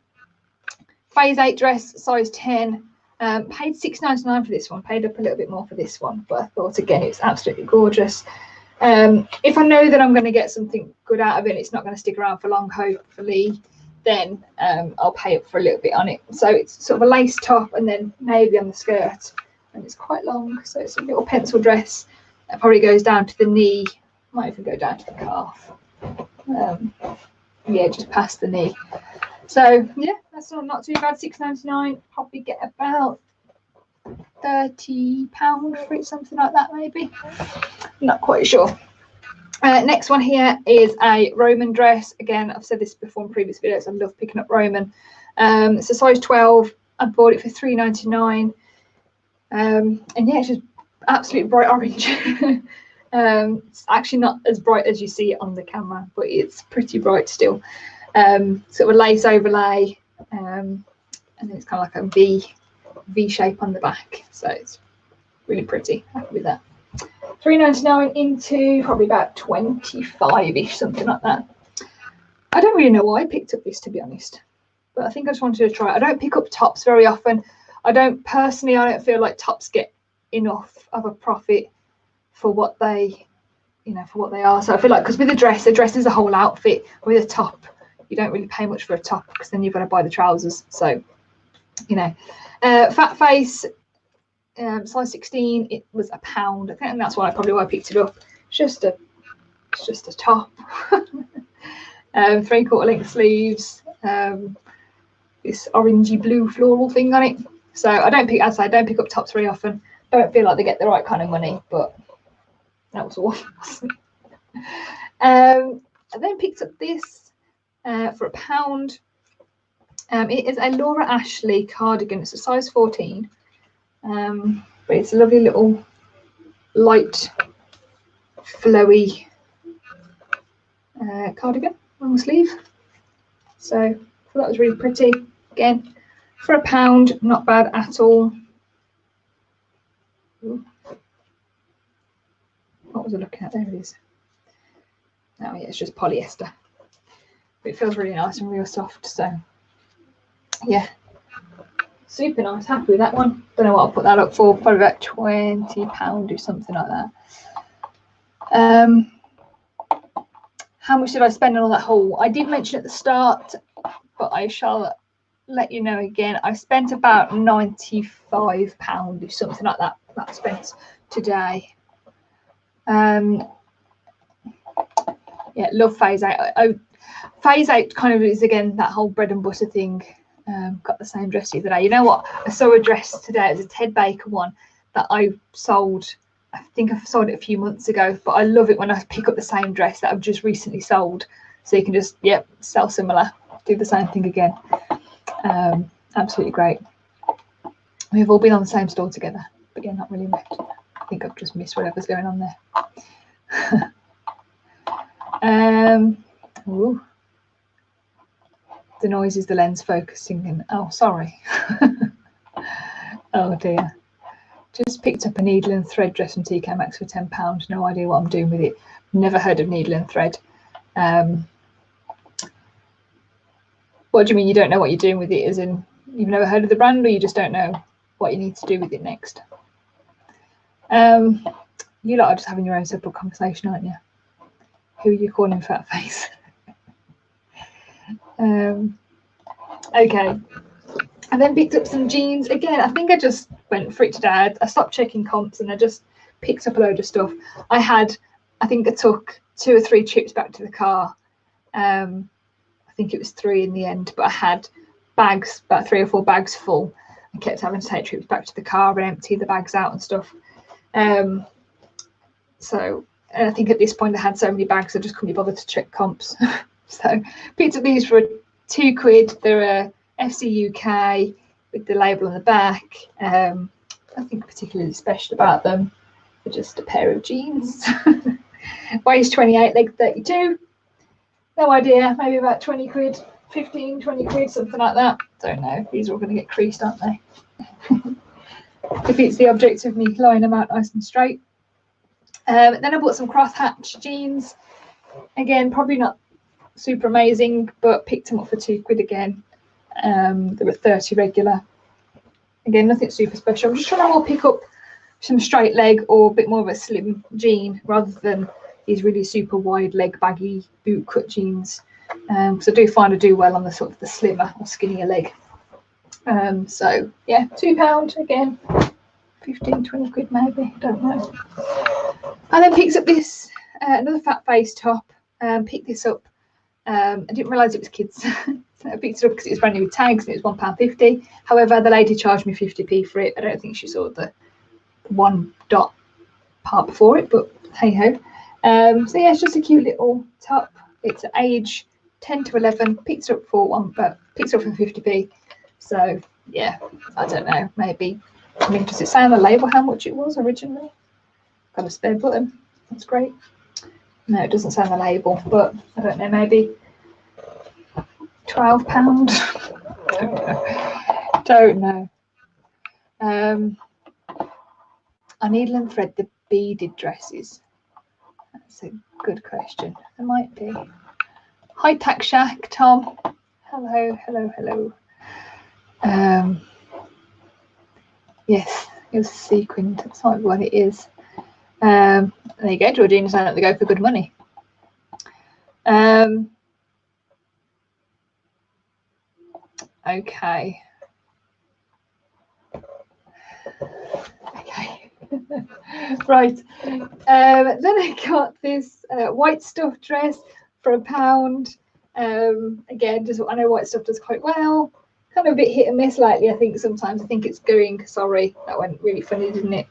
Phase 8 dress, size 10. Paid $6.99 for this one. Paid up a little bit more for this one, but I thought again it's absolutely gorgeous. If I know that I'm going to get something good out of it, it's not going to stick around for long, hopefully, then I'll pay up for a little bit on it. So it's sort of a lace top and then navy on the skirt, and it's quite long, so it's a little pencil dress that probably goes down to the knee, might even go down to the calf. Yeah, just past the knee. So yeah, that's not too bad. $6.99. Probably get about £30 for it, something like that maybe. I'm not quite sure. Next one here is a Roman dress. Again, I've said this before in previous videos, I love picking up Roman. It's a size 12. I bought it for £3.99. And yeah, it's just absolutely bright orange. It's actually not as bright as you see it on the camera, but it's pretty bright still. Sort of a lace overlay, and then it's kind of like a V shape on the back, so it's really pretty. Happy with that. £3.99 into probably about 25ish, something like that. I don't really know why I picked up this, to be honest, but I think I just wanted to try it. I don't pick up tops very often. I don't feel like tops get enough of a profit for what they, for what they are. So I feel like, because with a dress is a whole outfit. With a top, you don't really pay much for a top, because then you've got to buy the trousers. So, fat face, size 16. It was £1. I think that's why I picked it up. It's just a top. 3/4 length sleeves. This orangey blue floral thing on it. So I don't pick up tops very often. Don't feel like they get the right kind of money, but that was all. I then picked up this for £1. It is a Laura Ashley cardigan. It's a size 14, but it's a lovely little light, flowy cardigan, long sleeve. So I thought that was really pretty. Again, for £1, not bad at all. Ooh. What was I looking at? There it is. Oh yeah, it's just polyester. But it feels really nice and real soft. So yeah, super nice. Happy with that one. Don't know what I'll put that up for. Probably about £20 or something like that. How much did I spend on all that haul? I did mention at the start, but I shall let you know again. I spent about £95 or something like that. That I spent today. Yeah, love phase out. Phase out kind of is, again, that whole bread and butter thing. Got the same dress the other day. You know what? I saw a dress today. It was a Ted Baker one that I sold. I think I've sold it a few months ago, but I love it when I pick up the same dress that I've just recently sold. So you can just, sell similar, do the same thing again. Absolutely great. We've all been on the same store together, but yeah, not really met. I think I've just missed whatever's going on there. Ooh. The noise is the lens focusing in. Oh, sorry. Oh dear. Just picked up a needle and thread dress from TK Maxx for £10. No idea what I'm doing with it. Never heard of needle and thread. What do you mean you don't know what you're doing with it? As in, you've never heard of the brand, or you just don't know what you need to do with it next? You lot are just having your own separate conversation, aren't you? Who are you calling fat face? Okay. I then picked up some jeans. Again, I think I just went for it today. I stopped checking comps and I just picked up a load of stuff. I think I took 2 or 3 trips back to the car. I think it was 3 in the end, but I had bags, about 3 or 4 bags full. I kept having to take trips back to the car and empty the bags out and stuff. So I think at this point I had so many bags I just couldn't be bothered to check comps. So picked up these for £2. They're FC UK with the label on the back. Nothing particularly special about them. They're just a pair of jeans. Waist 28, leg 32. No idea, maybe about £20, 15, 20 quid, something like that. Don't know. These are all going to get creased, aren't they? Defeats the object of me lying them out nice and straight. Then I bought some crosshatch jeans. Again, probably not super amazing, but picked them up for £2 again. They were 30 regular. Again, nothing super special. I'm just trying to more pick up some straight leg or a bit more of a slim jean rather than these really super wide leg baggy boot cut jeans. Because I do find I do well on the sort of the slimmer or skinnier leg. So yeah, £2 again, 15, 20 quid maybe, don't know. I then picked up this another fat face top. Picked this up. I didn't realise it was kids. I picked it up because it was brand new with tags and it was £1.50. However, the lady charged me 50p for it. I don't think she saw the one dot part before it, but hey ho. So yeah, it's just a cute little top. It's age 10 to 11. Picked it up for picked it up for 50p. So yeah, I don't know. Maybe. I mean, does it say on the label how much it was originally? Got a spare button. That's great. No, it doesn't say on the label, but I don't know. Maybe £12. Don't know. I needle and thread the beaded dresses. That's a good question. There might be. Hi, Tack Shack, Tom. Hello, hello, hello. Yes, it's sequined. That's not what it is. There you go, Georgina saying that they go for good money. Okay. Okay. Right. Then I got this white stuff dress for £1. Again, just I know white stuff does quite well. Kind of a bit hit and miss lately, I think. Sometimes I think it's going. Sorry, that went really funny, didn't it?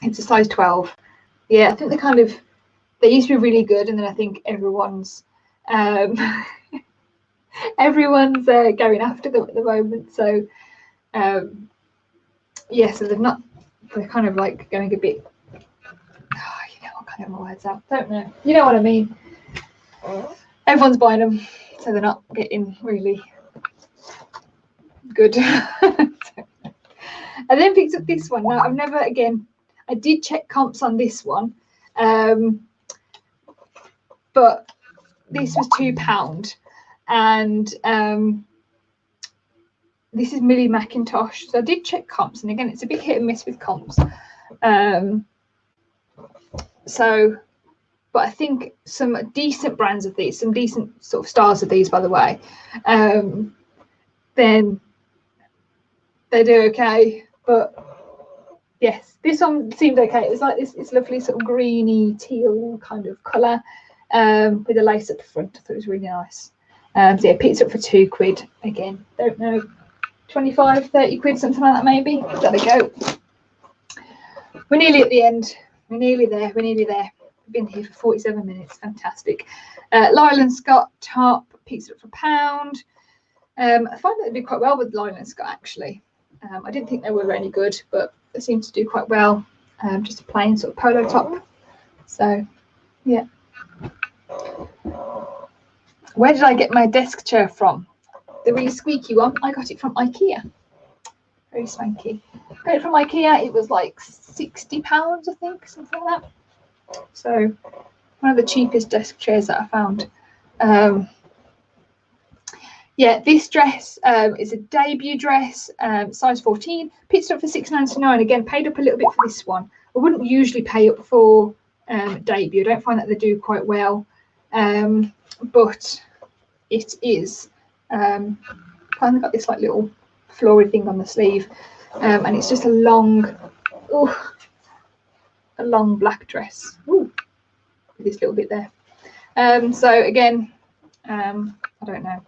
It's a size 12. Yeah, I think they used to be really good, and then I think everyone's everyone's going after them at the moment. So yeah, so they're kind of like going a bit, I can't get my words out. Don't know. You know what I mean? Everyone's buying them, so they're not getting really good. I then picked up this one. Now, I did check comps on this one, but this was £2, and this is Millie Mackintosh. So I did check comps, and again, it's a bit hit and miss with comps. But I think some decent brands of these, some decent sort of stars of these, by the way, then they do okay. But yes, this one seemed okay. It was like this lovely sort of greeny teal kind of colour with a lace at the front. I thought it was really nice. So yeah, picked it up for £2. Again, don't know, 25, 30 quid, something like that maybe. There we go. We're nearly at the end. We're nearly there. We're nearly there. We've been here for 47 minutes. Fantastic. Lyle & Scott top, picked it up for £1. I find that they do quite well with Lyle & Scott, actually. I didn't think they were any good, but they seem to do quite well. Just a plain sort of polo top. So, yeah. Where did I get my desk chair from? The really squeaky one. I got it from IKEA. Very swanky. Got it from IKEA. It was like £60, I think, something like that. So one of the cheapest desk chairs that I found. Yeah, this dress is a debut dress, size 14. Picked it up for £6.99. Again, paid up a little bit for this one. I wouldn't usually pay up for debut. I don't find that they do quite well, but it is. Kind of got this like little floral thing on the sleeve, and it's just a long black dress. Ooh, with this little bit there. So again, I don't know,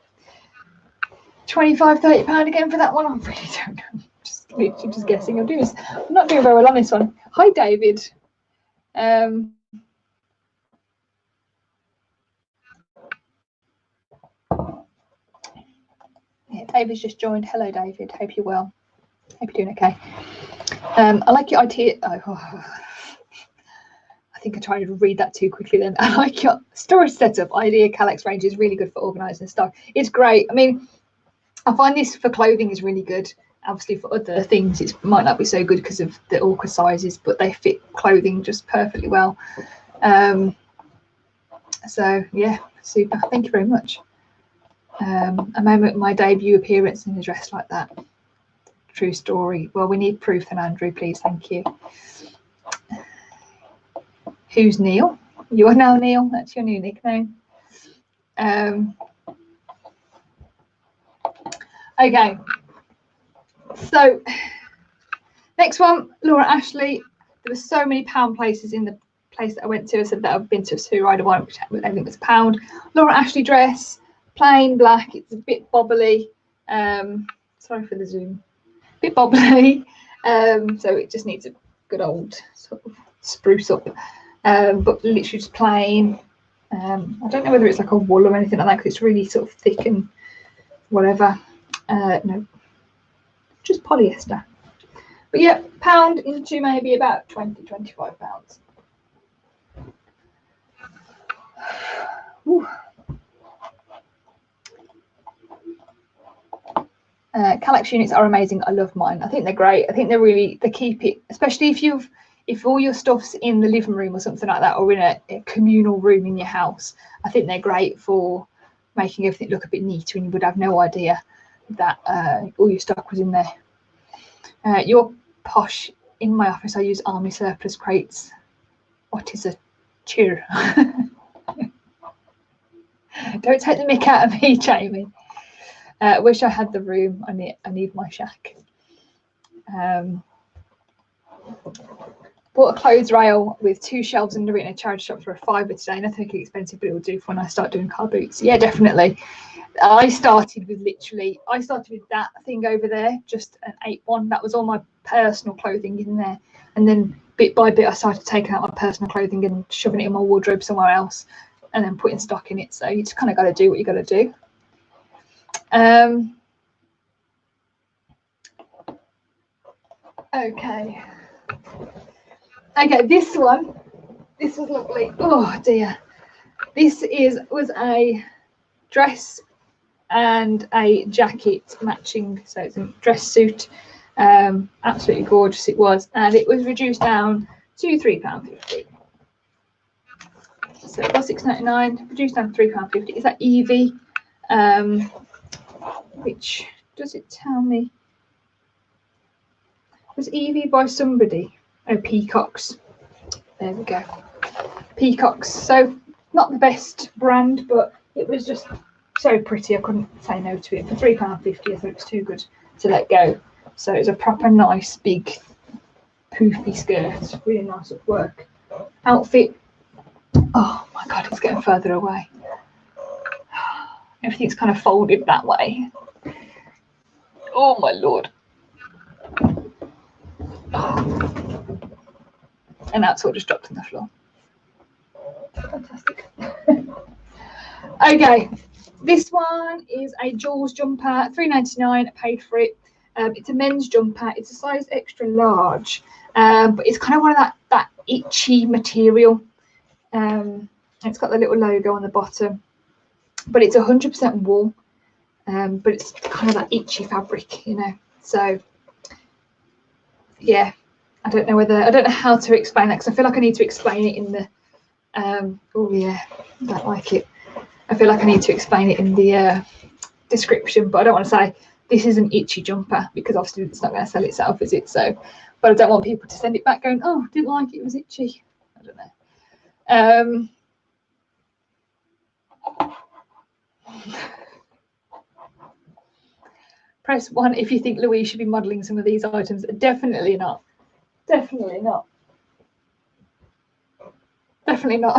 25, 30 pound again for that one. I really don't know. Just literally just guessing. I'm not doing very well on this one. Hi, David. Yeah, David's just joined. Hello, David. Hope you're well. Hope you're doing okay. I like your IT. I think I tried to read that too quickly then. I like your storage setup. Idea Calex range is really good for organising stuff. It's great. I mean, I find this for clothing is really good. Obviously, for other things, it might not be so good because of the awkward sizes, but they fit clothing just perfectly well. So, yeah, super. Thank you very much. A moment my debut appearance in a dress like that. True story. Well, we need proof then, Andrew, please. Thank you. Who's Neil? You are now Neil. That's your new nickname. Okay. So, next one, Laura Ashley. There were so many pound places in the place that I went to. I said that I've been to a Sue Rider one, which I think was £1. Laura Ashley dress, plain black. It's a bit bobbly. Sorry for the zoom. Bit bobbly. So it just needs a good old sort of spruce up. But literally just plain. I don't know whether it's like a wool or anything like that, because it's really sort of thick and whatever. No, just polyester. But yeah, pound into maybe about 20-25 pounds. KLC units are amazing. I love mine. I think they're great. I think they keep it, especially if all your stuff's in the living room or something like that, or in a communal room in your house. I think they're great for making everything look a bit neater, and you would have no idea that all your stock was in there. You're posh. In my office, I use army surplus crates. What is a cheer? Don't take the mick out of me, Jamie. Wish I had the room. I need my shack. Bought a clothes rail with 2 shelves under it in a charity shop for £5 today. Nothing expensive, but it will do for when I start doing car boots. Yeah, definitely. I started with that thing over there, just an 8-1. That was all my personal clothing in there. And then bit by bit, I started taking out my personal clothing and shoving it in my wardrobe somewhere else, and then putting stock in it. So you just kind of got to do what you got to do. Okay, this one. This was lovely. Oh dear. This was a dress and a jacket matching, so it's a dress suit. Absolutely gorgeous it was, and it was reduced down to £3.50. So it was £6.99, reduced down to £3.50. Is that Evie? Which does it tell me? Was Evie by somebody? Oh, Peacocks. There we go. Peacocks. So not the best brand, but it was just so pretty. I couldn't say no to it. For £3.50, I thought it was too good to let go. So it's a proper nice big poofy skirt. Really nice at work. Outfit. Oh my God, it's getting further away. Everything's kind of folded that way. Oh my Lord. Oh. And that's all just dropped on the floor. Fantastic. Okay, this one is a Jules jumper, £3.99. I paid for it. It's a men's jumper. It's a size extra large, but it's kind of one of that itchy material. It's got the little logo on the bottom, but it's 100% wool. But it's kind of that itchy fabric, you know. So yeah, I don't know how to explain that, because I feel like I need to explain it in the oh yeah, I don't like it. I feel like I need to explain it in the description, but I don't want to say this is an itchy jumper, because obviously it's not going to sell itself, is it? So, but I don't want people to send it back going, oh, didn't like it, it was itchy. I don't know. Press 1 if you think Louise should be modelling some of these items. Definitely not. Definitely not. Definitely not.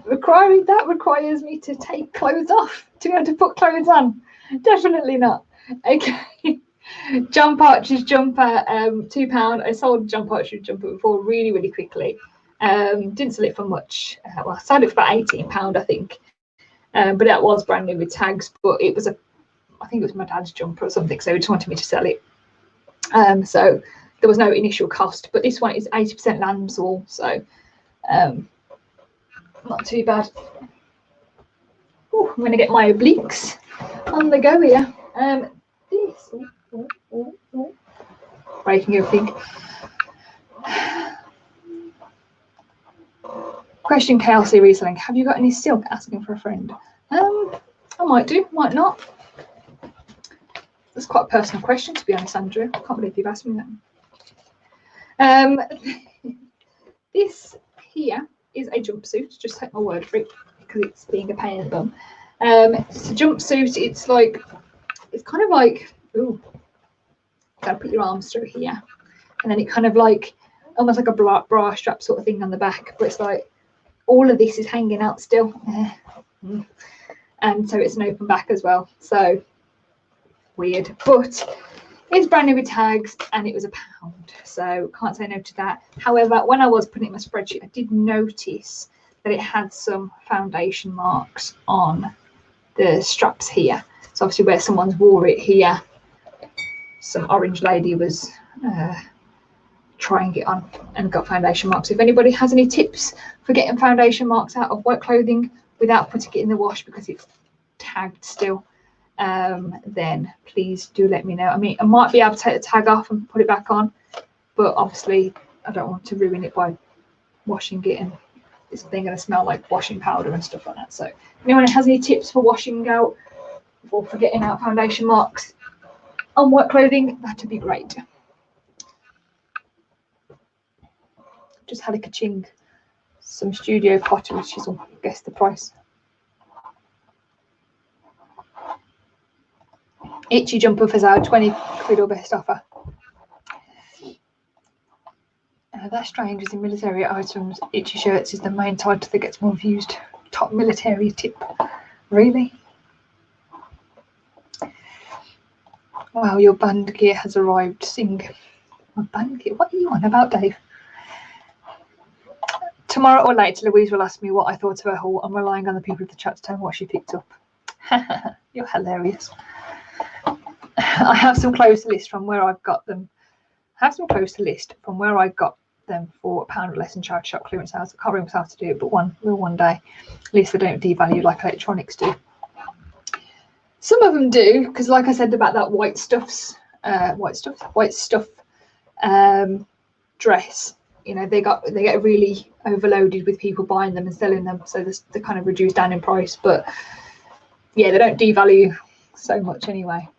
That requires me to take clothes off to be able to put clothes on. Definitely not. Okay. Jump Archer's jumper, £2. I sold Jump Archer's jumper before really, really quickly. Didn't sell it for much. Well, I sold it for about £18, I think. But that was brand new with tags. But it was I think it was my dad's jumper or something, so he just wanted me to sell it. So there was no initial cost. But this one is 80% lamb's wool, so not too bad. Ooh, I'm going to get my obliques on the go here. This. Breaking everything. Question KLC reselling. Have you got any silk? Asking for a friend. I might do, might not. That's quite a personal question, to be honest, Andrew. I can't believe you've asked me that. This here is a jumpsuit. Just take my word for it, because it's being a pain in the bum. It's a jumpsuit. It's kind of like, ooh, gotta put your arms through here, and then it kind of like almost like a bra strap sort of thing on the back, but it's like all of this is hanging out still. And so it's an open back as well, so weird, but it's brand new with tags and it was £1, so can't say no to that. However, when I was putting it in my spreadsheet, I did notice that it had some foundation marks on the straps here, so obviously where someone's wore it here, some orange lady was trying it on and got foundation marks. If anybody has any tips for getting foundation marks out of white clothing without putting it in the wash because it's tagged still, then please do let me know. I mean, I might be able to take the tag off and put it back on, but obviously I don't want to ruin it by washing it and it's then going to smell like washing powder and stuff like that. So if anyone has any tips for washing out or for getting out foundation marks on white clothing, that'd be great. Just had a ka-ching, some Studio Pottery chisel, guess the price. Itchy jumper for Zara, 20 quid or best offer. That's strange, as in military items, itchy shirts is the main title that gets more views. Top military tip, really? Wow, your band gear has arrived. Sing. My band gear? What are you on about, Dave? Tomorrow or later, Louise will ask me what I thought of her haul. I'm relying on the people of the chat to tell me what she picked up. You're hilarious. I have some clothes to list from where I've got them. I got them for £1 or less in charge shop clearance sales. I can't bring myself to do it, but one day. At least they don't devalue like electronics do. Some of them do, because like I said about that white stuff dress, you know, they get really overloaded with people buying them and selling them, so they're kind of reduced down in price. But yeah, they don't devalue so much anyway.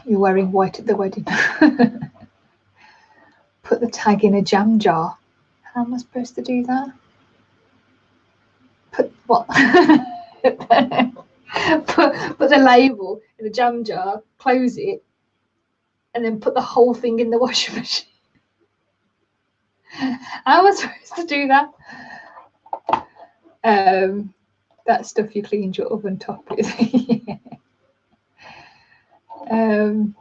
You're wearing white at the wedding. Put the tag in a jam jar. How am I supposed to do that? Put what? put the label in a jam jar, close it, and then put the whole thing in the washing machine. How am I supposed to do that? That stuff you cleaned your oven top with. Yeah. You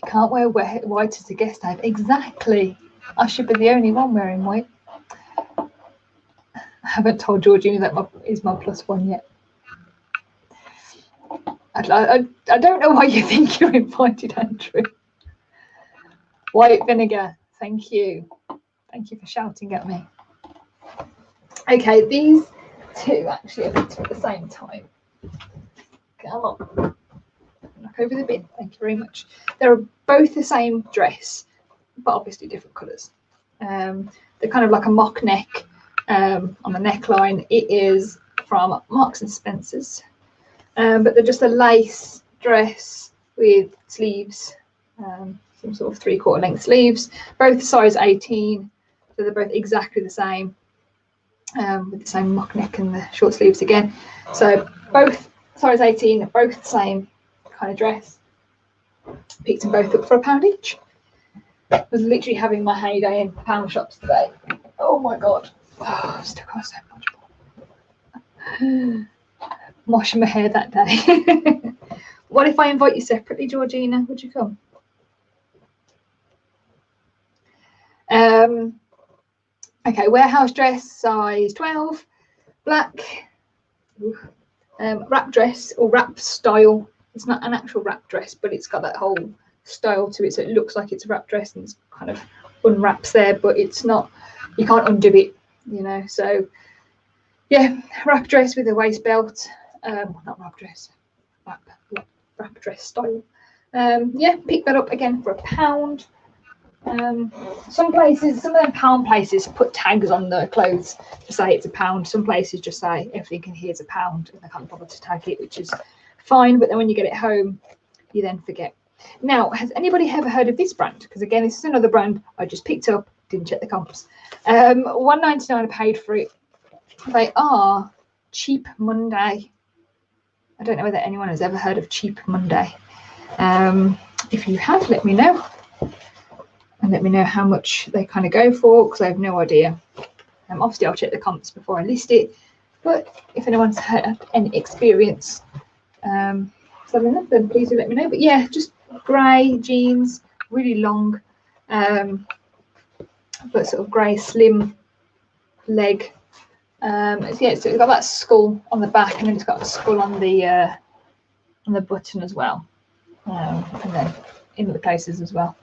can't wear white as a guest, Dave. Exactly. I should be the only one wearing white. I haven't told Georgina that is my +1 yet. I don't know why you think you're invited, Andrew. White vinegar. Thank you. Thank you for shouting at me. Okay, these two actually are picked at the same time. Come on. Knock over the bin. Thank you very much. They're both the same dress, but obviously different colours. They're kind of like a mock neck on the neckline. It is from Marks and Spencer's, but they're just a lace dress with sleeves, some sort of 3/4 length sleeves, both size 18, so they're both exactly the same, with the same mock neck and the short sleeves again. So both size 18, both the same kind of dress. Picked them both up for £1 each. I was literally having my heyday in pound shops today. Oh my god. Oh, I've still got so much more. Washing my hair that day. What if I invite you separately, Georgina? Would you come? Okay, warehouse dress, size 12, black, wrap dress or wrap style. It's not an actual wrap dress, but it's got that whole style to it, so it looks like it's a wrap dress and it's kind of unwraps there, but it's not, you can't undo it, you know. So yeah, wrap dress with a waist belt, not wrap dress, wrap dress style. Yeah, pick that up again for £1. Some places, some of them pound places put tags on the clothes to say it's £1. Some places just say everything in here is £1 and they can't bother to tag it, which is fine, but then when you get it home you then forget. Now, has anybody ever heard of this brand? Because again, this is another brand I just picked up, didn't check the comps. £1.99 I paid for it. They are Cheap Monday. I don't know whether anyone has ever heard of Cheap Monday. If you have, let me know. and let me know how much they kind of go for, because I have no idea. Obviously I'll check the comps before I list it, but if anyone's had any experience selling them, then please do let me know. But yeah, just grey jeans, really long, but sort of grey slim leg. Yeah, so it's got that skull on the back, and then it's got a skull on the button as well, and then in other places as well.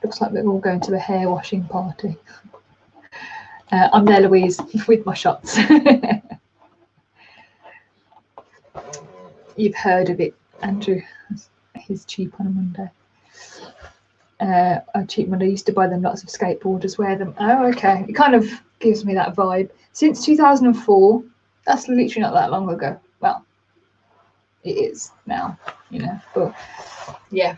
Looks like we're all going to a hair washing party. I'm there, Louise, with my shots. You've heard of it, Andrew. He's cheap on a Monday. A cheap Monday. I used to buy them, lots of skateboarders wear them. Oh, okay. It kind of gives me that vibe. Since 2004, that's literally not that long ago. Well, it is now, you know, but yeah.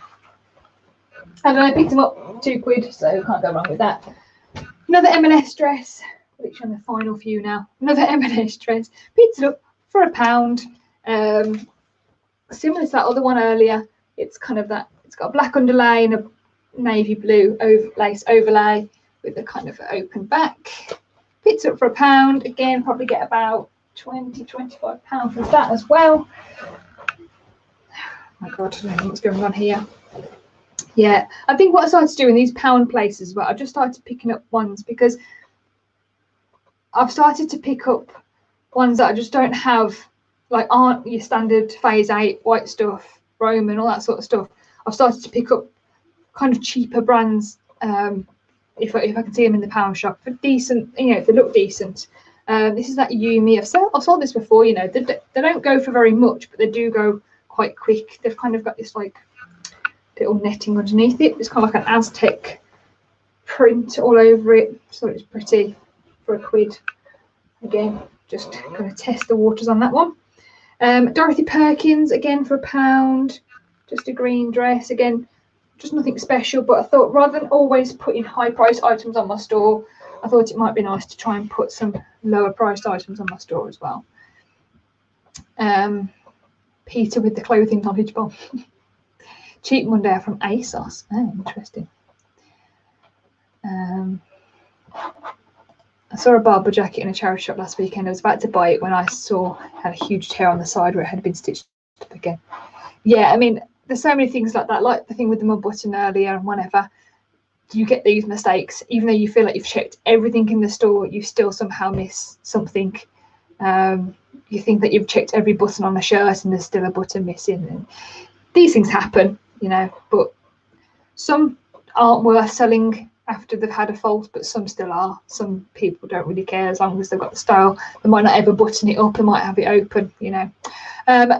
I don't know, I picked them up £2, so can't go wrong with that. Another M&S dress, which on the final few now. Another M&S dress, picked it up for £1. Similar to that other one earlier. It's kind of that, it's got a black underlay and a navy blue lace overlay with a kind of open back. Picked it up for £1. Again, probably get about £20–25 for that as well. Oh my God, I don't know what's going on here. Yeah, I think what I started to do in these pound places, but I just started picking up ones because I've started to pick up ones that I just don't have, like aren't your standard phase 8 white stuff, Roman, all that sort of stuff. I've started to pick up kind of cheaper brands, if I can see them in the pound shop for decent, you know, if they look decent. This is that Yumi. I've sold this before, you know, they don't go for very much, but they do go quite quick. They've kind of got this like little netting underneath it. It's kind of like an Aztec print all over it, so it's pretty for £1. Again, just going to test the waters on that one. Dorothy Perkins, again for £1, just a green dress. Again, just nothing special, but I thought rather than always putting high priced items on my store, I thought it might be nice to try and put some lower priced items on my store as well. Peter with the clothing knowledge bomb. Cheap Monday from ASOS. Oh, interesting. I saw a Barber jacket in a charity shop last weekend. I was about to buy it when I saw it had a huge tear on the side where it had been stitched up again. Yeah, I mean, there's so many things like that, like the thing with the mud button earlier and whatever. You get these mistakes, even though you feel like you've checked everything in the store, you still somehow miss something. You think that you've checked every button on the shirt and there's still a button missing. And these things happen, you know, but some aren't worth selling after they've had a fault, but some still are. Some people don't really care as long as they've got the style. They might not ever button it up, they might have it open, you know.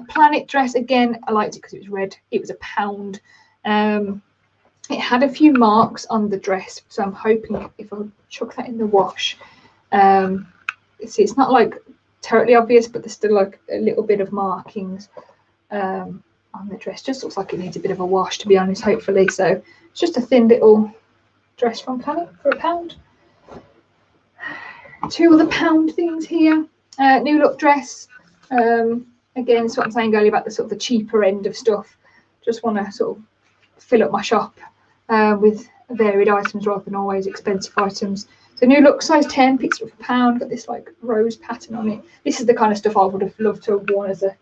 Planet dress, again, I liked it because it was red. It was £1. It had a few marks on the dress, so I'm hoping if I chuck that in the wash, see, it's not like terribly obvious, but there's still like a little bit of markings on the dress. Just looks like it needs a bit of a wash, to be honest, hopefully. So it's just a thin little dress from Planet for £1. Two other pound things here. New look dress. Again, it's what I'm saying earlier about the sort of the cheaper end of stuff. Just want to sort of fill up my shop with varied items rather than always expensive items. So new look, size 10, picked it up for £1. Got this like rose pattern on it. This is the kind of stuff I would have loved to have worn as a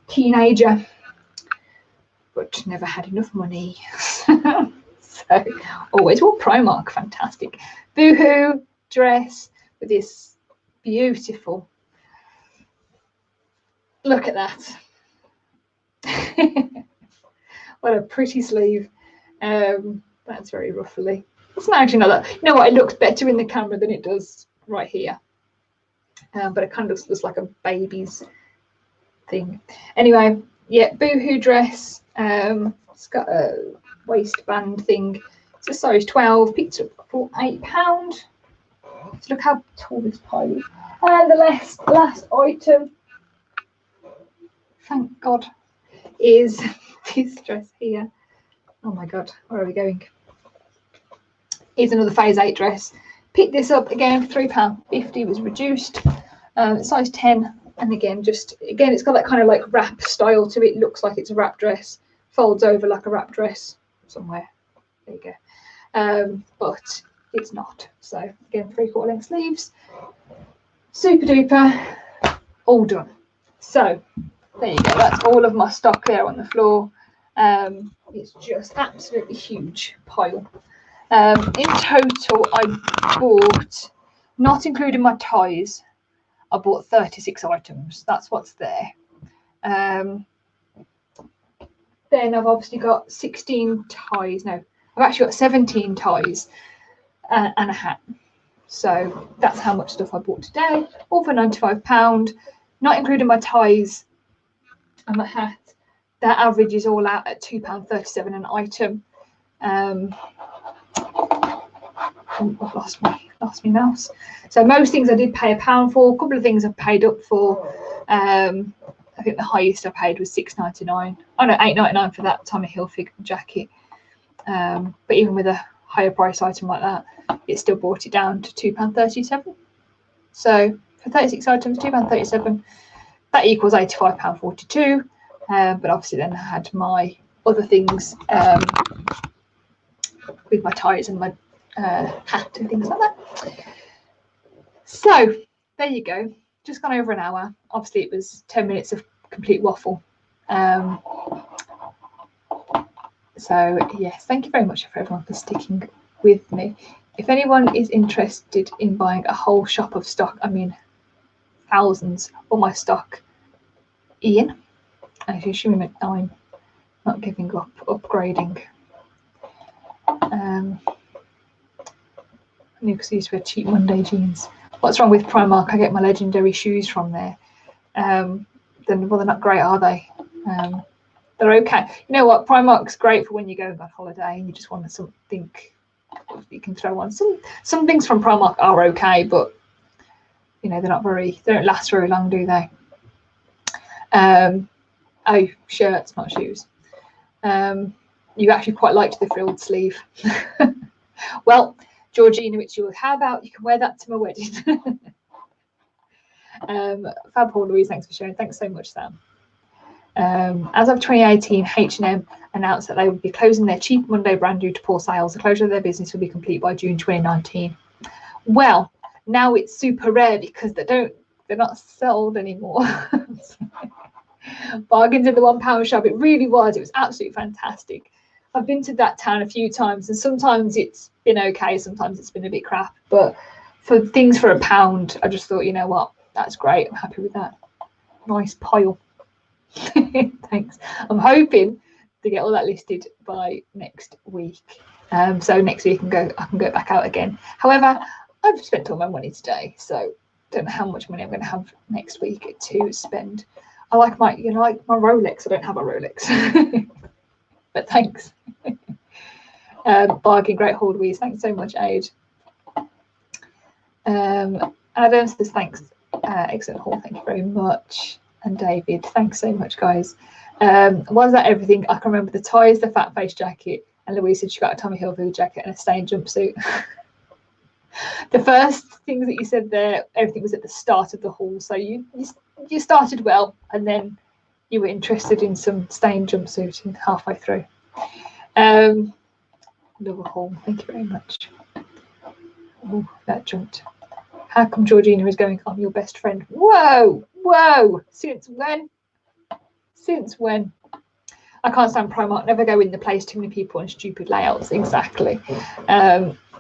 teenager, but never had enough money. So always wore Primark, fantastic. Boohoo dress with this beautiful, look at that. What a pretty sleeve. That's very ruffly. It's not actually not that. You know what? It looks better in the camera than it does right here. But it kind of looks like a baby's thing. Anyway, yeah, Boohoo dress. It's got a waistband thing. It's a size 12. Picked up for £8. So look how tall this pile is. And the last item, thank God, is this dress here. Oh my God, where are we going? Here's another phase 8 dress. Picked this up again for £3.50. It was reduced. Size 10. And again, it's got that kind of like wrap style to it. It looks like it's a wrap dress, folds over like a wrap dress somewhere. There you go. But it's not. So again, 3/4 length sleeves, super duper, all done. So there you go. That's all of my stock there on the floor. It's just absolutely huge pile. In total, I bought, not including my ties, I bought 36 items. That's what's there. Then I've obviously got 16 ties. No, I've actually got 17 ties and a hat. So that's how much stuff I bought today, all for £95, not including my ties and my hat. That average is all out at £2.37 an item. I've lost my mouse. So most things I did pay £1 for. A couple of things I paid up for. I think the highest I paid was £6.99. Oh no, £8.99 for that Tommy Hilfiger jacket. But even with a higher price item like that, it still brought it down to £2.37. So for 36 items, £2.37. That equals £85.42. But obviously then I had my other things with my ties and my hat and things like that. So there you go, just gone over an hour. Obviously it was 10 minutes of complete waffle. So yes, thank you very much for everyone for sticking with me. If anyone is interested in buying a whole shop of stock, I mean thousands of my stock, Ian, I assume I'm not giving up upgrading. Because I used to wear cheap Monday jeans. What's wrong with Primark? I get my legendary shoes from there. Well, they're not great, are they? They're okay. You know what? Primark's great for when you go on holiday and you just want something you can throw on. Some things from Primark are okay, but you know, they don't last very long, do they? Oh, shirts, not shoes. You actually quite liked the frilled sleeve. Well, Georgina, it's yours. How about you can wear that to my wedding? Fab Paul Louise, thanks for sharing. Thanks so much, Sam. As of 2018, H&M announced that they would be closing their cheap Monday brand due to poor sales. The closure of their business will be complete by June 2019. Well, now it's super rare because they're not sold anymore. Bargains in the £1 shop. It really was. It was absolutely fantastic. I've been to that town a few times, and sometimes it's been okay, sometimes it's been a bit crap. But for things for £1, I just thought, you know what, that's great. I'm happy with that. Nice pile. Thanks. I'm hoping to get all that listed by next week. So next week I can go back out again. However, I've spent all my money today, so don't know how much money I'm going to have next week to spend. I like my Rolex. I don't have a Rolex. But thanks. Bargain, great haul, Louise. Thanks so much, Aid. Adam says thanks. Excellent haul. Thank you very much. And David, thanks so much, guys. Was that everything? I can remember the ties, the fat face jacket, and Louise said she got a Tommy Hilfiger jacket and a stained jumpsuit. The first things that you said there, everything was at the start of the haul. So you started well, and then you were interested in some stained jumpsuit halfway through. Another haul. Thank you very much. Oh, that jumped. How come Georgina is going, I'm your best friend? Whoa, whoa. Since when? Since when? I can't stand Primark. Never go in the place, too many people and stupid layouts. Exactly.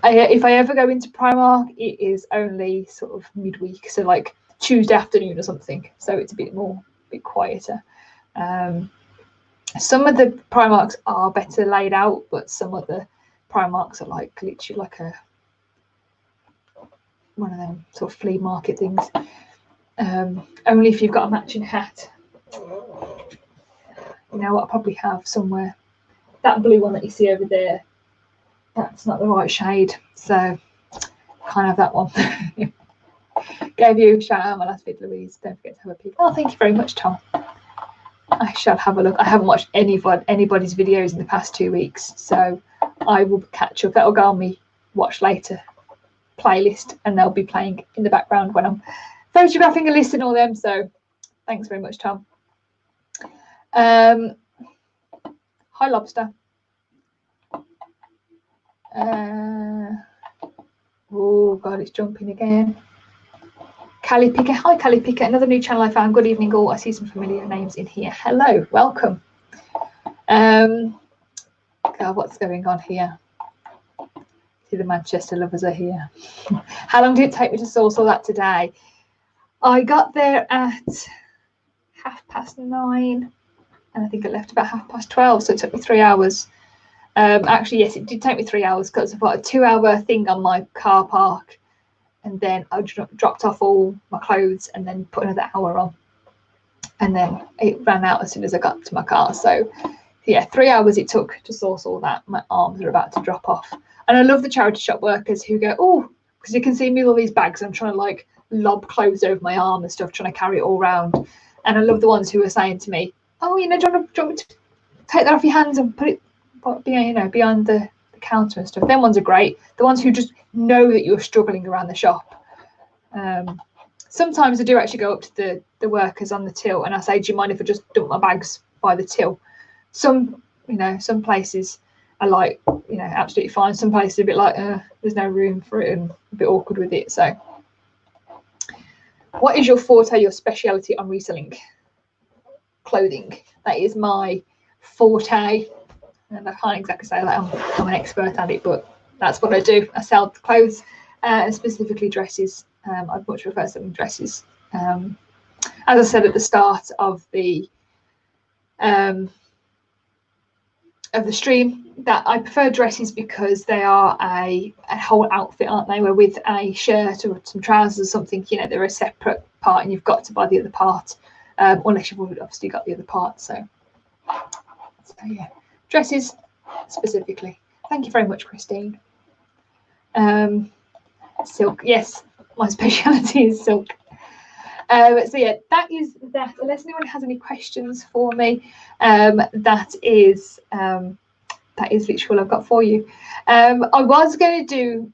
If I ever go into Primark, it is only sort of midweek, so like Tuesday afternoon or something. So it's a bit quieter. Some of the Primarks are better laid out, but some of the Primarks are like literally like one of them sort of flea market things. Only if you've got a matching hat. You know what? I probably have somewhere. That blue one that you see over there, that's not the right shade, so can't have that one. Gave you a shout out on my last video, Louise. Don't forget to have a peek. Oh, thank you very much, Tom. I shall have a look. I haven't watched anybody's videos in the past 2 weeks, so I will catch up. That'll go on me watch later playlist, and they'll be playing in the background when I'm photographing and listing all them. So Thanks very much, Tom. Hi, Lobster. Oh, God, it's jumping again. Callie Picker. Hi, Callie Picker. Another new channel I found. Good evening, all. I see some familiar names in here. Hello, welcome. God, what's going on here? See, the Manchester lovers are here. How long did it take me to source all that today? I got there at 9:30, and I think I left about 12:30, so it took me 3 hours. Actually, yes, it did take me 3 hours because I've got a 2-hour thing on my car park, and then I dropped off all my clothes and then put another hour on, and then it ran out as soon as I got to my car. So yeah, 3 hours it took to source all that. My arms are about to drop off. And I love the charity shop workers who go, oh, because you can see me with all these bags. I'm trying to like lob clothes over my arm and stuff, trying to carry it all around. And I love the ones who are saying to me, oh, do you want me to take that off your hands and put it, behind the counter and stuff. Them ones are great. The ones who just know that you're struggling around the shop. Sometimes I do actually go up to the workers on the till and I say, do you mind if I just dump my bags by the till? Some places are like, absolutely fine. Some places are a bit like, there's no room for it and a bit awkward with it. So what is your forte, your speciality on reselling? Clothing. That is my forte. And I can't exactly say that I'm an expert at it, but that's what I do. I sell clothes, and specifically dresses. I'd much prefer selling dresses. As I said at the start of the stream, that I prefer dresses because they are a whole outfit, aren't they? Where with a shirt or some trousers or something, they're a separate part and you've got to buy the other part, unless you've obviously got the other part. So yeah, dresses specifically. Thank you very much, Christine. Silk, yes, my speciality is silk. So yeah, that is that. Unless anyone has any questions for me, that is literally all I've got for you. I was going to do,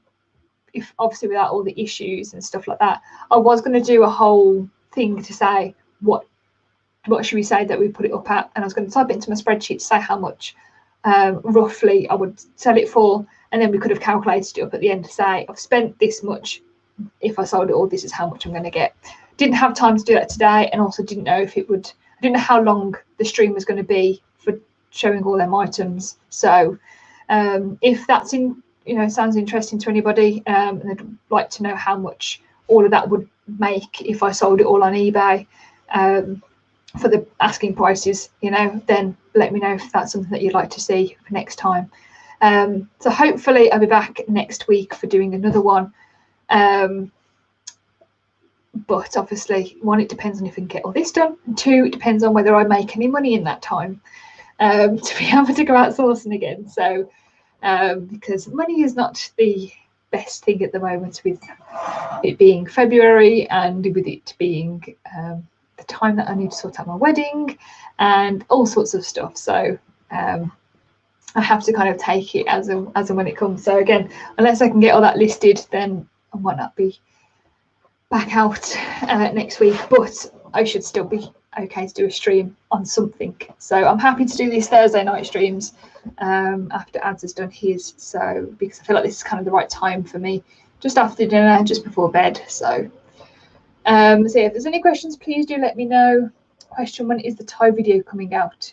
if obviously without all the issues and stuff like that, I was going to do a whole thing to say what should we say that we put it up at, and I was going to type it into my spreadsheet to say how much roughly I would sell it for, and then we could have calculated it up at the end to say I've spent this much. If I sold it all, this is how much I'm going to get. Didn't have time to do that today, and also didn't know if it would. I didn't know how long the stream was going to be for showing all them items. So if that's sounds interesting to anybody, and they'd like to know how much all of that would make if I sold it all on eBay for the asking prices, then let me know if that's something that you'd like to see for next time. So hopefully I'll be back next week for doing another one. But obviously, one, it depends on if we can get all this done, and two, it depends on whether I make any money in that time to be able to go out sourcing again. So because money is not the best thing at the moment, with it being February and with it being the time that I need to sort out my wedding and all sorts of stuff. So I have to kind of take it as and when it comes. So again, unless I can get all that listed, then I might not be back out next week, but I should still be okay to do a stream on something. So I'm happy to do these Thursday night streams after Ads has done his, so because I feel like this is kind of the right time for me, just after dinner, just before bed. So yeah, if there's any questions, please do let me know. Question 1, is the Thai video coming out?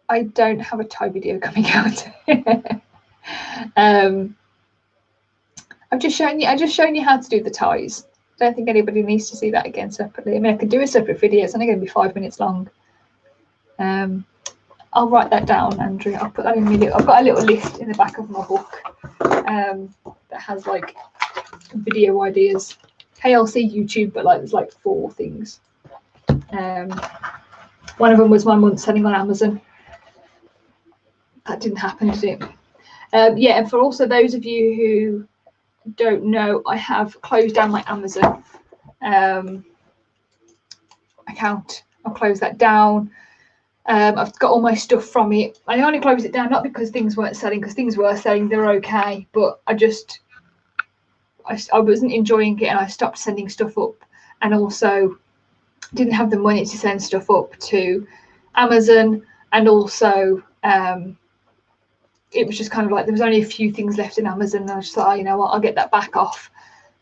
I don't have a Thai video coming out. I've just shown you how to do the ties. I don't think anybody needs to see that again separately. I mean, I could do a separate video. It's only going to be 5 minutes long. I'll write that down, Andrew. I'll put that in video. I've got a little list in the back of my book that has like video ideas. KLC, YouTube, but like there's like 4 things. One of them was my month selling on Amazon. That didn't happen, did it? Yeah, and for also those of you who don't know, I have closed down my Amazon account. I'll close that down. I've got all my stuff from it. I only closed it down not because things weren't selling, because things were selling, they're okay, but I wasn't enjoying it, and I stopped sending stuff up. And also didn't have the money to send stuff up to Amazon, and also it was just kind of like there was only a few things left in Amazon, and I just thought, oh, you know what, I'll get that back off.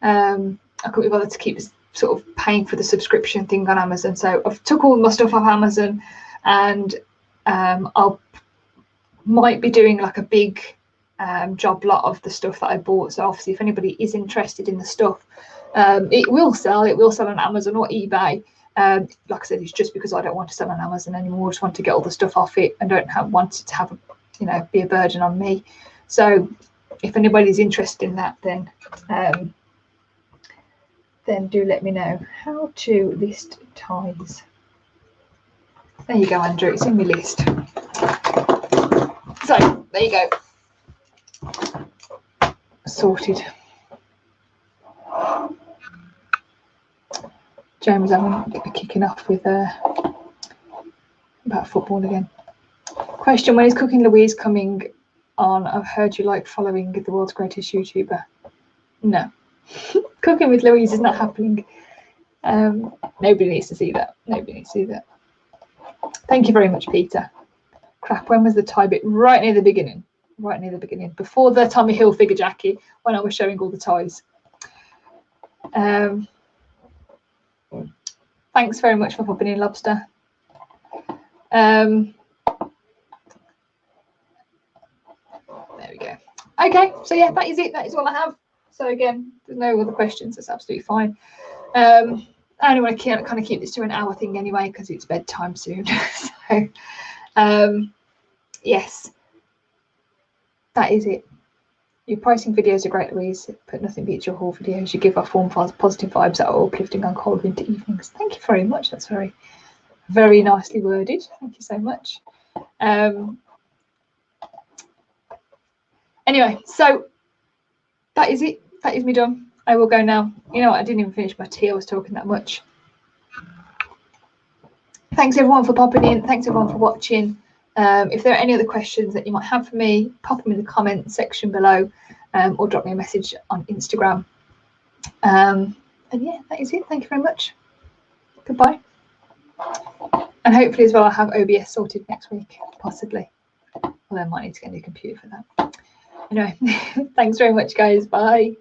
I couldn't be bothered to keep sort of paying for the subscription thing on Amazon, so I've took all my stuff off Amazon, and I'll might be doing like a big job lot of the stuff that I bought. So obviously if anybody is interested in the stuff, it will sell on Amazon or eBay. Like I said, it's just because I don't want to sell on Amazon anymore. I just want to get all the stuff off it and don't want it to have be a burden on me. So if anybody's interested in that, then do let me know. How to list ties. There you go, Andrew, it's in my list. So there you go, sorted. James having a kicking off with about football again. Question: when is Cooking Louise coming on? I've heard you like following the world's greatest YouTuber. No, Cooking with Louise is not happening. Nobody needs to see that. Nobody needs to see that. Thank you very much, Peter. Crap, when was the tie bit? Right near the beginning. Right near the beginning. Before the Tommy Hilfiger jacket, when I was showing all the ties. Thanks very much for popping in, Lobster. There we go. Okay, so yeah, that is it. That is all I have. So again, there's no other questions. That's absolutely fine. I only want to kind of keep this to an hour thing anyway, because it's bedtime soon. So yes, that is it. Your pricing videos are great, Louise, but nothing beats your haul videos. You give off warm, positive vibes that are uplifting on cold winter evenings. Thank you very much. That's very, very nicely worded. Thank you so much. Anyway, so that is it. That is me done. I will go now. You know what? I didn't even finish my tea. I was talking that much. Thanks everyone for popping in. Thanks everyone for watching. If there are any other questions that you might have for me, pop them in the comment section below, or drop me a message on Instagram. And yeah, that is it. Thank you very much. Goodbye. And hopefully as well, I'll have OBS sorted next week, possibly. Although I might need to get a new computer for that. Anyway, thanks very much, guys. Bye.